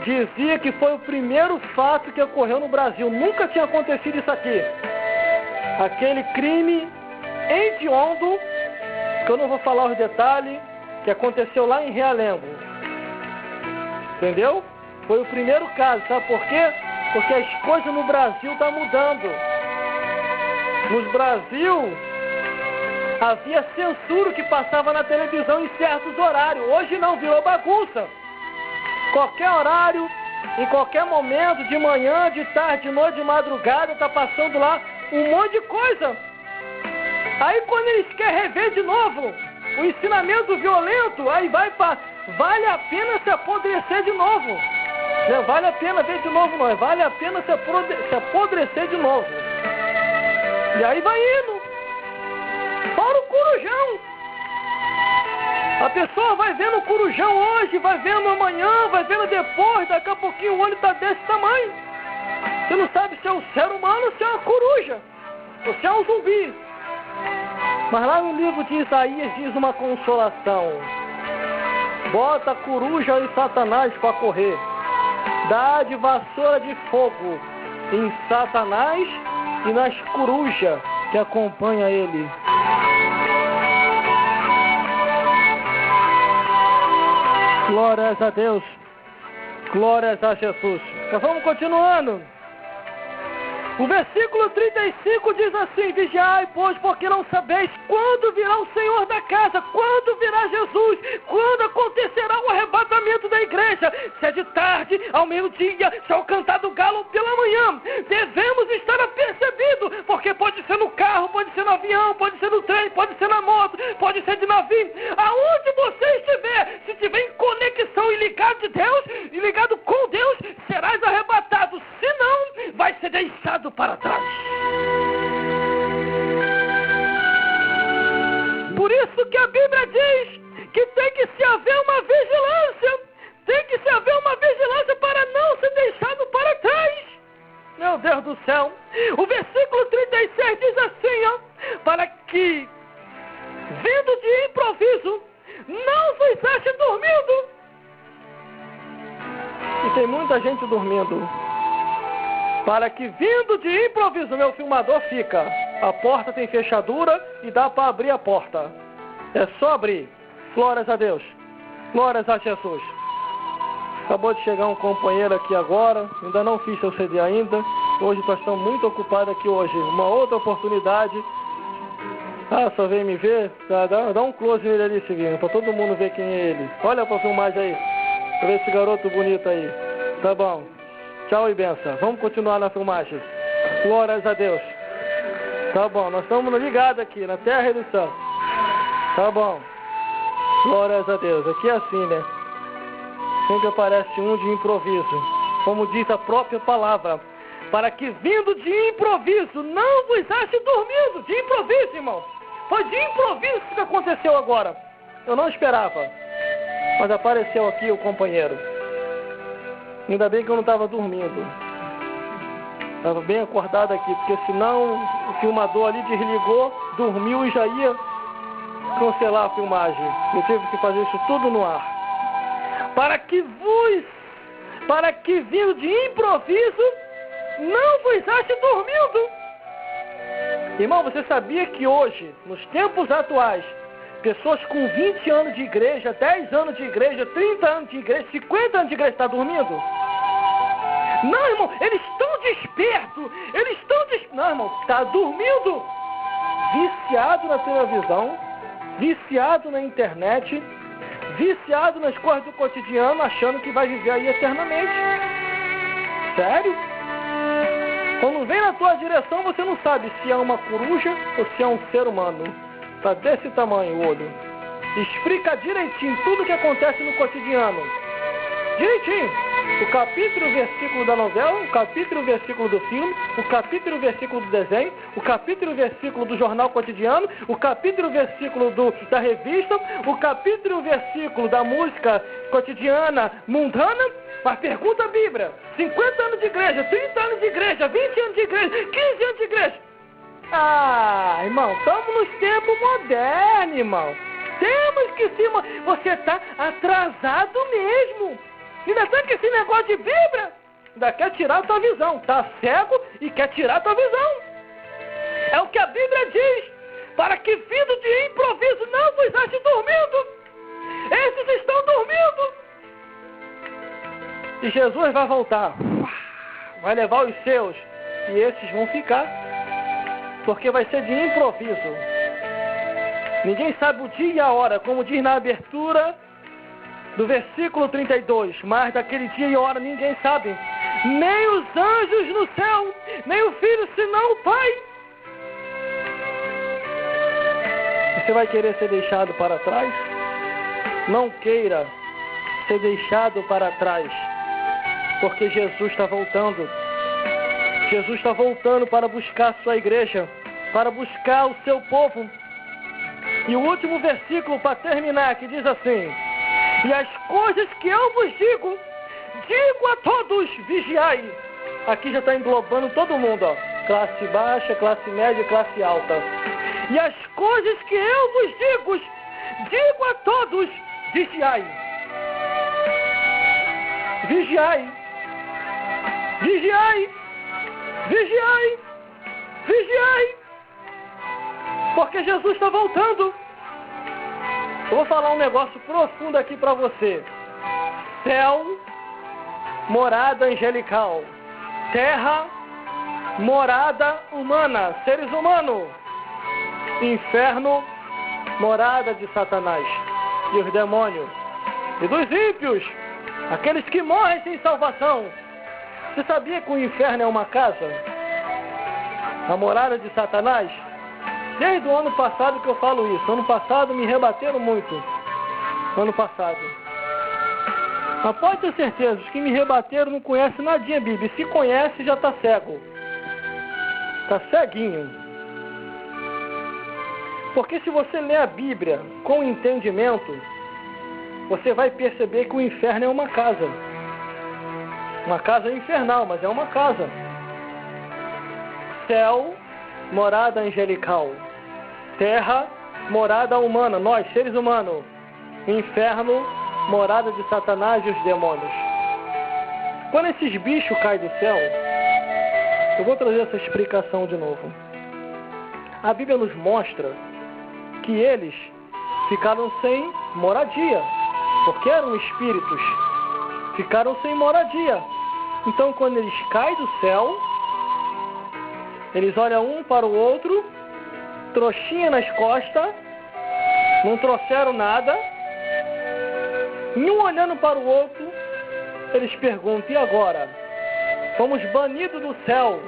dizia que foi o primeiro fato que ocorreu no Brasil. Nunca tinha acontecido isso aqui. Aquele crime hediondo, que eu não vou falar os detalhes, que aconteceu lá em Realengo. Entendeu? Foi o primeiro caso, sabe por quê? Porque as coisas no Brasil estão mudando. No Brasil, havia censura que passava na televisão em certos horários. Hoje não, virou bagunça. Qualquer horário, em qualquer momento, de manhã, de tarde, de noite, de madrugada, está passando lá um monte de coisa. Aí quando eles querem rever de novo o ensinamento violento, aí vale a pena se apodrecer de novo. Não vale a pena ver de novo, não. Vale a pena se apodrecer de novo. E aí vai indo. Fora o corujão. A pessoa vai vendo o corujão hoje, vai vendo amanhã, vai vendo depois, daqui a pouquinho o olho está desse tamanho. Você não sabe se é um ser humano ou se é uma coruja, ou se é um zumbi. Mas lá no livro de Isaías diz uma consolação. Bota a coruja e Satanás para correr. Dá de vassoura de fogo em Satanás e nas corujas que acompanha ele. Glórias a Deus. Glórias a Jesus. Então vamos continuando. O versículo 35 diz assim: vigiai, pois, porque não sabeis quando virá o Senhor da casa, quando virá Jesus, quando acontecerá o arrebatamento da igreja. seja, se é de tarde, ao meio-dia, se é o cantar do galo pela manhã, devemos estar apercebidos, porque pode ser no carro, pode ser no avião, pode ser no trem, pode ser na moto, pode ser de navio, aonde você estiver, se estiver em conexão e ligado de Deus, e ligado com Deus, serás arrebatado, senão vai ser deixado para trás. Por isso que a Bíblia diz que tem que se haver uma vigilância, tem que se haver uma vigilância para não ser deixado para trás. Meu Deus do céu, o versículo 36 diz assim, ó, para que, vindo de improviso, não vos ache dormindo. E tem muita gente dormindo. Para que, vindo de improviso, meu filmador fica. A porta tem fechadura e dá para abrir a porta. É só abrir. Glórias a Deus. Glórias a Jesus. Acabou de chegar um companheiro aqui agora. Ainda não fiz seu CD ainda. Hoje nós estamos muito ocupados aqui hoje. Uma outra oportunidade. Ah, só vem me ver? Dá um close nele ali, seguindo, para todo mundo ver quem é ele. Olha para a filmagem aí. Pra ver esse garoto bonito aí. Tá bom. Tchau e benção. Vamos continuar na filmagem. Glórias a Deus. Tá bom, nós estamos ligados aqui, na terra e no céu. Tá bom. Glórias a Deus. Aqui é assim, né? Sempre aparece um de improviso. Como diz a própria palavra. Para que, vindo de improviso, não vos ache dormindo. De improviso, irmão. Foi de improviso que aconteceu agora. Eu não esperava. Mas apareceu aqui o companheiro. Ainda bem que eu não estava dormindo. Estava bem acordado aqui, porque senão o filmador ali desligou, dormiu e já ia cancelar a filmagem. Eu tive que fazer isso tudo no ar. Para que vindo de improviso, não vos ache dormindo. Irmão, você sabia que hoje, nos tempos atuais, pessoas com 20 anos de igreja, 10 anos de igreja, 30 anos de igreja, 50 anos de igreja, estão dormindo? Não, irmão, eles estão despertos, Não, irmão, está dormindo, viciado na televisão, viciado na internet, viciado nas coisas do cotidiano, achando que vai viver aí eternamente. Sério? Quando vem na tua direção, você não sabe se é uma coruja ou se é um ser humano. Está desse tamanho o olho. Explica direitinho tudo o que acontece no cotidiano. Direitinho. O capítulo e o versículo da novela, o capítulo e o versículo do filme, o capítulo e o versículo do desenho, o capítulo e o versículo do jornal cotidiano, o capítulo e o versículo da revista, o capítulo e o versículo da música cotidiana mundana. Mas pergunta a Bíblia. 50 anos de igreja, 30 anos de igreja, 20 anos de igreja, 15 anos de igreja. Ah, irmão, estamos nos tempos modernos, irmão. Temos que sim, você está atrasado mesmo. Ainda está com esse negócio de Bíblia. Ainda quer tirar a tua visão. Está cego e quer tirar a tua visão. É o que a Bíblia diz. Para que, vindo de improviso, não vos ache dormindo. Esses estão dormindo. E Jesus vai voltar. Vai levar os seus. E esses vão ficar. Porque vai ser de improviso. Ninguém sabe o dia e a hora, como diz na abertura do versículo 32. Mas daquele dia e hora ninguém sabe. Nem os anjos no céu, nem o Filho, senão o Pai. Você vai querer ser deixado para trás? Não queira ser deixado para trás. Porque Jesus está voltando. Jesus está voltando para buscar a sua igreja, para buscar o seu povo. E o último versículo para terminar, que diz assim: e as coisas que eu vos digo a todos, vigiai. Aqui já está englobando todo mundo, ó. Classe baixa, classe média e classe alta. E as coisas que eu vos digo a todos, vigiai. Vigiai. Vigiai. Vigiai. Vigiai. Porque Jesus está voltando. Eu vou falar um negócio profundo aqui para você. Céu, morada angelical. Terra, morada humana, seres humanos. Inferno, morada de Satanás e os demônios. E dos ímpios, Aqueles que morrem sem salvação. Você sabia que o inferno é uma casa? A morada de Satanás? Desde o ano passado que eu falo isso. Ano passado me rebateram muito. Ano passado. Mas pode ter certeza, os que me rebateram não conhecem nadinha Bíblia. Se conhece, já está cego. Está ceguinho. Porque se você ler a Bíblia com entendimento, você vai perceber que o inferno é uma casa. Uma casa infernal, mas é uma casa. Céu, morada angelical. Terra, morada humana. Nós, seres humanos. Inferno, morada de Satanás e os demônios. Quando esses bichos caem do céu, eu vou trazer essa explicação de novo. A Bíblia nos mostra que eles ficaram sem moradia, porque eram espíritos. Ficaram sem moradia. Então, quando eles caem do céu, eles olham um para o outro, trouxinha nas costas, não trouxeram nada, e um olhando para o outro, eles perguntam, e agora? Fomos banidos do céu.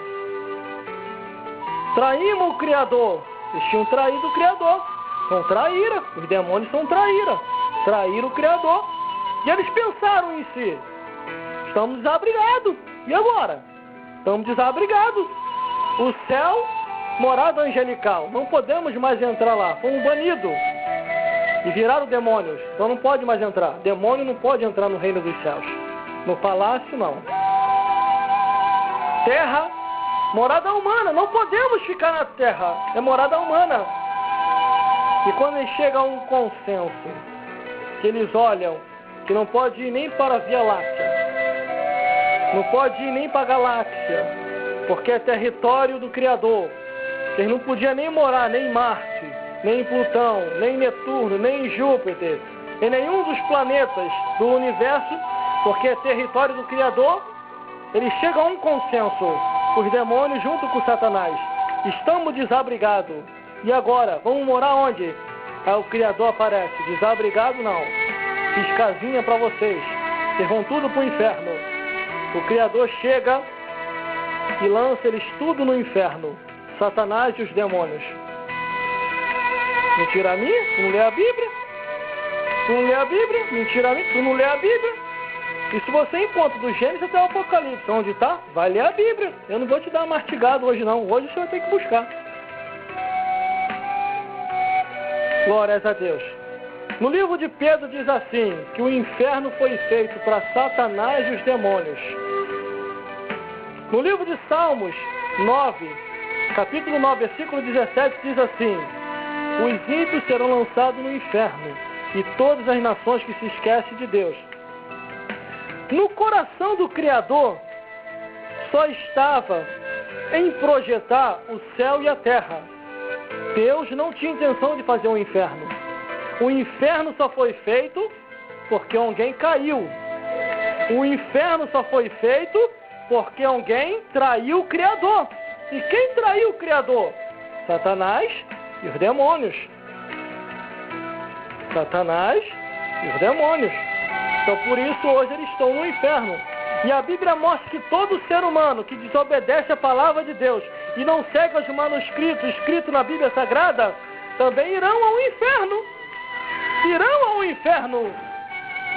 Traímos o Criador. Eles tinham traído o Criador. São traíra. Os demônios são traíra. Traíram o Criador. E eles pensaram em si. Estamos desabrigados. E agora? Estamos desabrigados. O céu, morada angelical. Não podemos mais entrar lá. Fomos banidos. E viraram demônios. Então não pode mais entrar. Demônio não pode entrar no reino dos céus. No palácio, não. Terra, morada humana. Não podemos ficar na terra. É morada humana. E quando eles chegam a um consenso, que eles olham que não pode ir nem para a Via Láctea, não pode ir nem para a galáxia, porque é território do Criador. Eles não podiam nem morar nem em Marte, nem em Plutão, nem em Netuno, nem em Júpiter, em nenhum dos planetas do universo, porque é território do Criador. Eles chegam a um consenso, os demônios junto com Satanás. Estamos desabrigados. E agora? Vamos morar onde? Aí o Criador aparece. Desabrigado não. Fiz casinha para vocês. Vocês vão tudo para o inferno. O Criador chega e lança eles tudo no inferno. Satanás e os demônios. Mentira a mim? Tu não lê a Bíblia? Tu não lê a Bíblia? Mentira a mim? Tu não lê a Bíblia? E se você encontra do Gênesis até o Apocalipse, onde está, vai ler a Bíblia. Eu não vou te dar mastigado hoje não. Hoje você vai ter que buscar. Glórias a Deus. No livro de Pedro diz assim, que o inferno foi feito para Satanás e os demônios. No livro de Salmos 9, capítulo 9, versículo 17, diz assim, os ímpios serão lançados no inferno, e todas as nações que se esquecem de Deus. No coração do Criador, só estava em projetar o céu e a terra. Deus não tinha intenção de fazer um inferno. O inferno só foi feito porque alguém caiu. O inferno só foi feito porque alguém traiu o Criador. E quem traiu o Criador? Satanás e os demônios. Satanás e os demônios. Então por isso hoje eles estão no inferno. E a Bíblia mostra que todo ser humano que desobedece a palavra de Deus e não segue os manuscritos escritos na Bíblia Sagrada, também irão ao inferno. Irão ao inferno.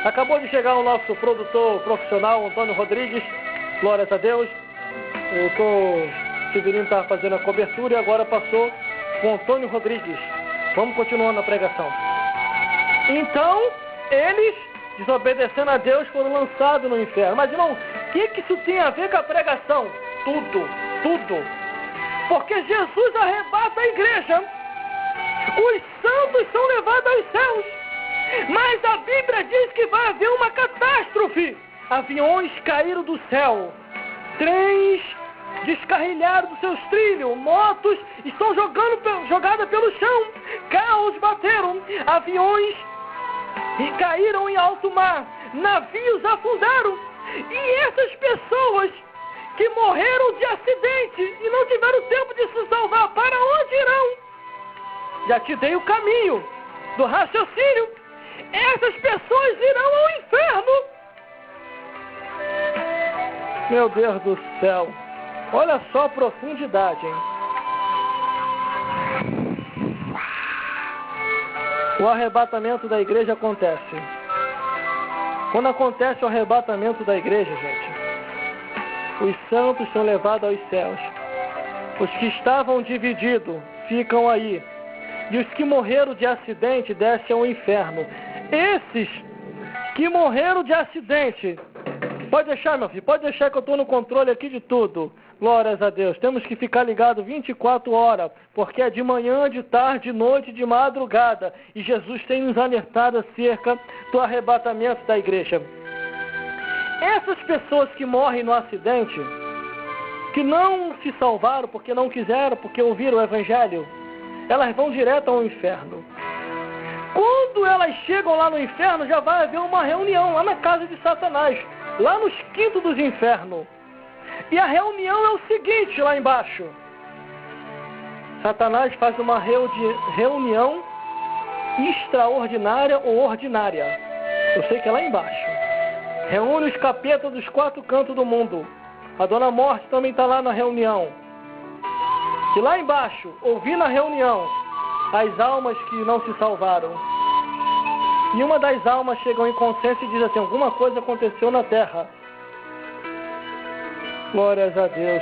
Acabou de chegar o nosso produtor profissional, Antônio Rodrigues. Glórias a Deus. O Severino estava fazendo a cobertura e agora passou com Antônio Rodrigues. Vamos continuando a pregação. Então, eles, desobedecendo a Deus, foram lançados no inferno. Mas, irmão, o que isso tem a ver com a pregação? Tudo, tudo. Porque Jesus arrebata a igreja. Os santos são levados aos céus. Mas a Bíblia diz que vai haver uma catástrofe. Aviões caíram do céu. Trens descarrilharam dos seus trilhos. Motos estão jogadas pelo chão. Carros bateram. Aviões caíram em alto mar. Navios afundaram. E essas pessoas que morreram de acidente e não tiveram tempo de se salvar, para onde irão? Já te dei o caminho do raciocínio. Essas pessoas irão ao inferno. Meu Deus do céu. Olha só a profundidade, hein? O arrebatamento da igreja acontece. Quando acontece o arrebatamento da igreja, gente, os santos são levados aos céus. Os que estavam divididos ficam aí. E os que morreram de acidente descem ao inferno. Esses que morreram de acidente, pode deixar, meu filho, pode deixar que eu estou no controle aqui de tudo. Glórias a Deus. Temos que ficar ligado 24 horas, porque é de manhã, de tarde, de noite, de madrugada. E Jesus tem nos alertado acerca do arrebatamento da igreja. Essas pessoas que morrem no acidente, que não se salvaram porque não quiseram, porque ouviram o Evangelho, elas vão direto ao inferno. Quando elas chegam lá no inferno, já vai haver uma reunião lá na casa de Satanás, lá nos quintos dos infernos. E a reunião é o seguinte, lá embaixo. Satanás faz uma reunião extraordinária ou ordinária. Eu sei que é lá embaixo. Reúne os capetas dos 4 cantos do mundo. A Dona Morte também está lá na reunião. E lá embaixo, ouvi na reunião as almas que não se salvaram. E uma das almas chegam em consciência e diz assim: alguma coisa aconteceu na terra. Glórias a Deus.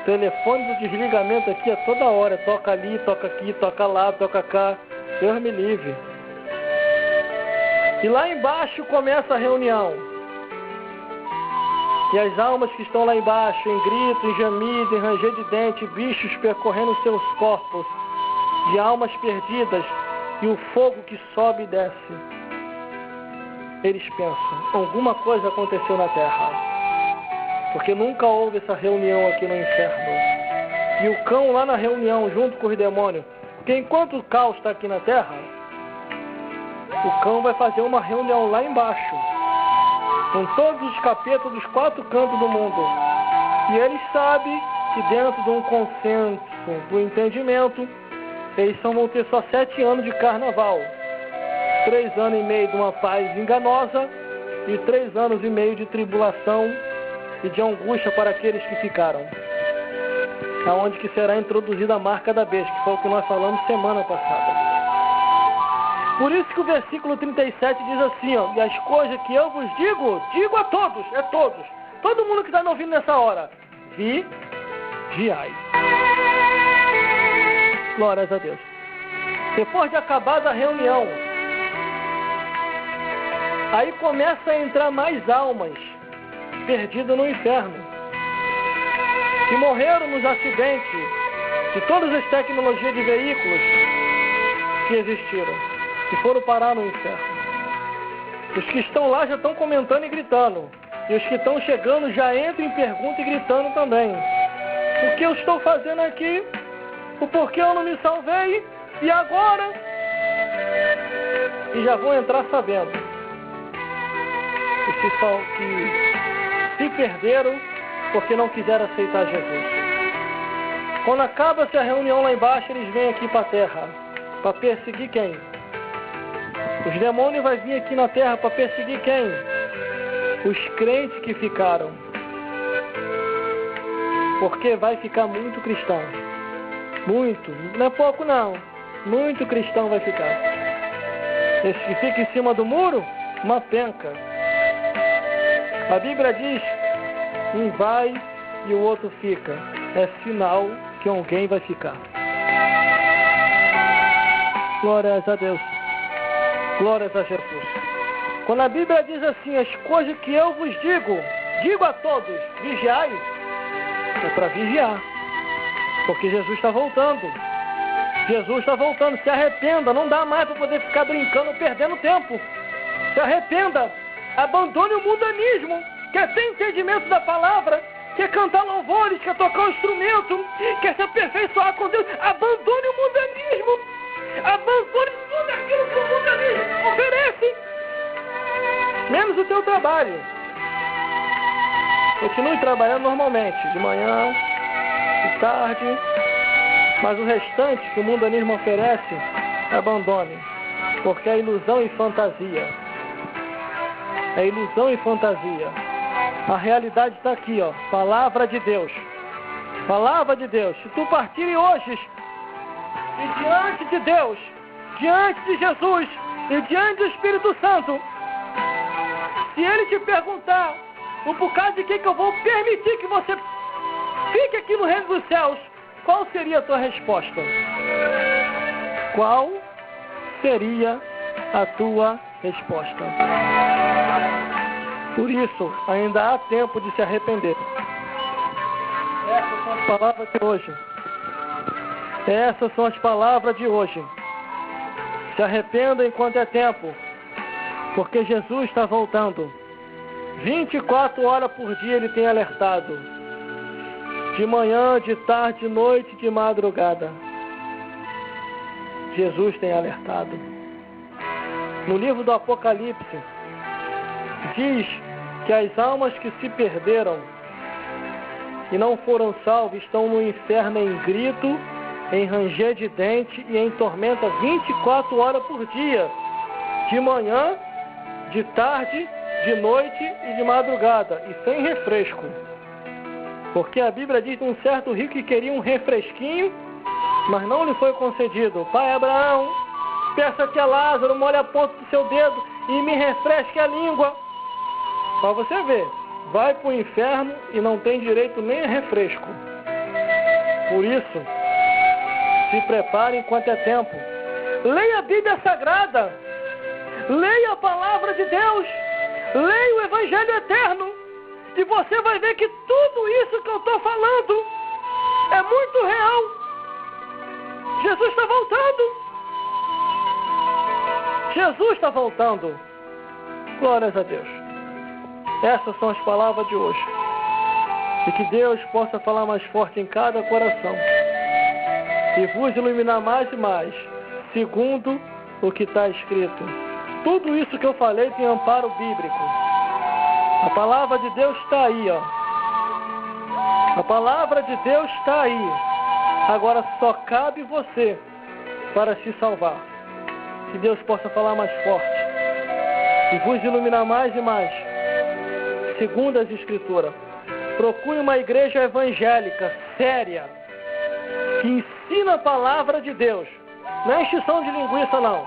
O telefone do desligamento aqui é toda hora. Toca ali, toca aqui, toca lá, toca cá. Deus me livre. E lá embaixo começa a reunião. E as almas que estão lá embaixo, em grito, em gemido, em ranger de dente, bichos percorrendo seus corpos, de almas perdidas, e o fogo que sobe e desce. Eles pensam: alguma coisa aconteceu na terra. Porque nunca houve essa reunião aqui no inferno. E o cão lá na reunião, junto com os demônios. Porque enquanto o caos está aqui na terra, o cão vai fazer uma reunião lá embaixo, com todos os capetas dos 4 cantos do mundo. E eles sabem que dentro de um consenso, do entendimento, eles vão ter só 7 anos de carnaval. 3 anos e meio de uma paz enganosa e 3 anos e meio de tribulação e de angústia para aqueles que ficaram. Aonde que será introduzida a marca da besta, que foi o que nós falamos semana passada. Por isso que o versículo 37 diz assim, ó: e as coisas que eu vos digo a todos, todos. Todo mundo que está me ouvindo nessa hora, vigiai. Glórias a Deus. Depois de acabar a reunião, aí começa a entrar mais almas perdidas no inferno, que morreram nos acidentes de todas as tecnologias de veículos que existiram, que foram parar no inferno. Os que estão lá já estão comentando e gritando, e os que estão chegando já entram em pergunta e gritando também: o que eu estou fazendo aqui? O porquê eu não me salvei? E agora? E já vão entrar sabendo que se perderam porque não quiseram aceitar Jesus. Quando acaba-se a reunião lá embaixo, eles vêm aqui para a terra para perseguir quem? Os demônios vão vir aqui na terra para perseguir quem? Os crentes que ficaram. Porque vai ficar muito cristão. Muito. Não é pouco não. Muito cristão vai ficar. Esse que fica em cima do muro, uma penca. A Bíblia diz: um vai e o outro fica. É sinal que alguém vai ficar. Glórias a Deus. Glórias a Jesus. Quando a Bíblia diz assim: as coisas que eu vos digo a todos, vigiai, é para vigiar. Porque Jesus está voltando. Jesus está voltando. Se arrependa. Não dá mais para poder ficar brincando, perdendo tempo. Se arrependa. Abandone o mundanismo. Quer ter entendimento da palavra? Quer cantar louvores? Quer tocar um instrumento? Quer se aperfeiçoar com Deus? Abandone o mundanismo. Abandone tudo aquilo que o mundanismo oferece. Menos o teu trabalho. Continue trabalhando normalmente. De manhã, de tarde. Mas o restante que o mundanismo oferece, abandone. Porque é ilusão e fantasia. É ilusão e fantasia. A realidade está aqui, ó. Palavra de Deus. Palavra de Deus. Se tu partires hoje e diante de Deus, diante de Jesus e diante do Espírito Santo, se Ele te perguntar o bocado de que eu vou permitir que você fique aqui no reino dos céus, qual seria a tua resposta? Qual seria a tua resposta? Por isso, ainda há tempo de se arrepender. Essas são as palavras de hoje. Essas são as palavras de hoje. Se arrependa enquanto é tempo, porque Jesus está voltando. 24 horas por dia Ele tem alertado. De manhã, de tarde, de noite, de madrugada. Jesus tem alertado. No livro do Apocalipse, diz que as almas que se perderam e não foram salvas estão no inferno em grito, em ranger de dente e em tormenta 24 horas por dia, de manhã, de tarde, de noite e de madrugada, e sem refresco. Porque a Bíblia diz de um certo rico que queria um refresquinho, mas não lhe foi concedido. Pai Abraão, peça que a Lázaro molhe a ponta do seu dedo e me refresque a língua. Para você ver, vai para o inferno e não tem direito nem a refresco. Por isso, se prepare enquanto é tempo. Leia a Bíblia Sagrada. Leia a Palavra de Deus. Leia o Evangelho Eterno. E você vai ver que tudo isso que eu estou falando é muito real. Jesus está voltando. Jesus está voltando. Glórias a Deus. Essas são as palavras de hoje. E que Deus possa falar mais forte em cada coração. E vos iluminar mais e mais, segundo o que está escrito. Tudo isso que eu falei tem amparo bíblico. A palavra de Deus está aí, ó. A palavra de Deus está aí. Agora só cabe você para se salvar. Que Deus possa falar mais forte e vos iluminar mais e mais, segundo as Escrituras. Procure uma igreja evangélica séria, que ensina a palavra de Deus. Não é extinção de linguiça, não.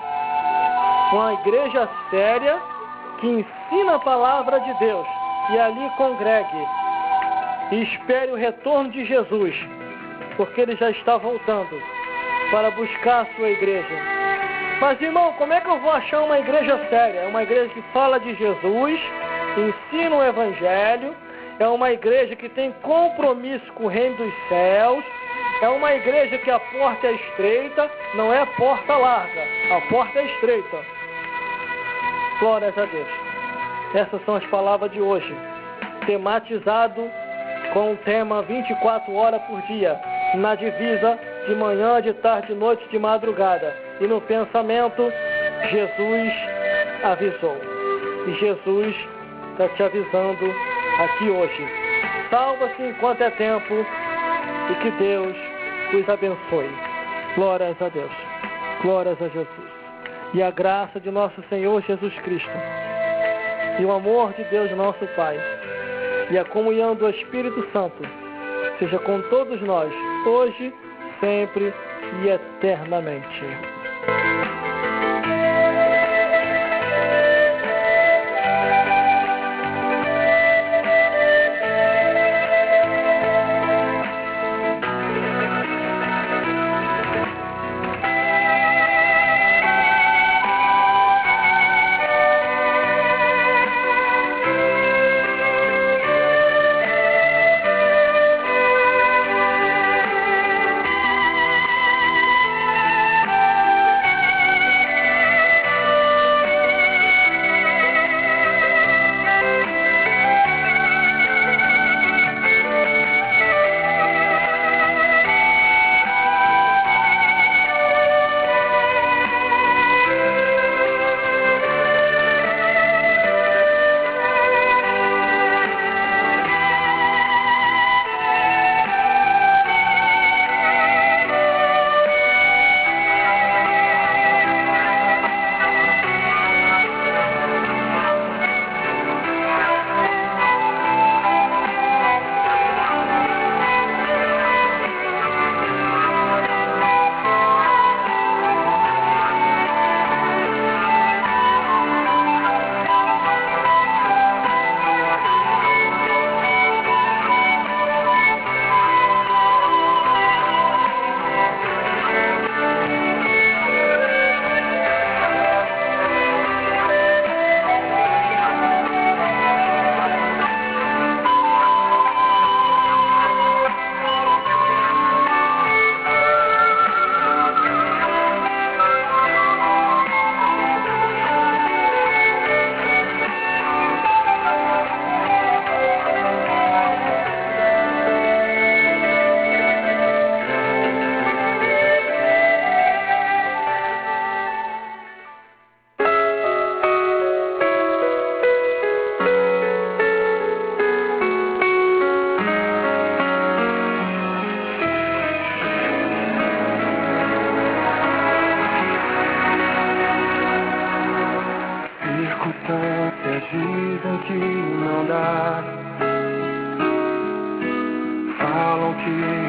Uma igreja séria que ensina a palavra de Deus. E ali congregue. E espere o retorno de Jesus, porque Ele já está voltando para buscar a sua igreja. Mas, irmão, como é que eu vou achar uma igreja séria? É uma igreja que fala de Jesus, ensina o Evangelho, é uma igreja que tem compromisso com o reino dos céus, é uma igreja que a porta é estreita, não é porta larga, a porta é estreita. Glórias a Deus. Essas são as palavras de hoje, tematizado com o tema 24 horas por dia, na divisa de manhã, de tarde, de noite, de madrugada. E no pensamento, Jesus avisou. E Jesus está te avisando aqui hoje. Salva-se enquanto é tempo e que Deus os abençoe. Glórias a Deus. Glórias a Jesus. E a graça de nosso Senhor Jesus Cristo, e o amor de Deus nosso Pai, e a comunhão do Espírito Santo, seja com todos nós, hoje, sempre e eternamente. que não dá. Falam que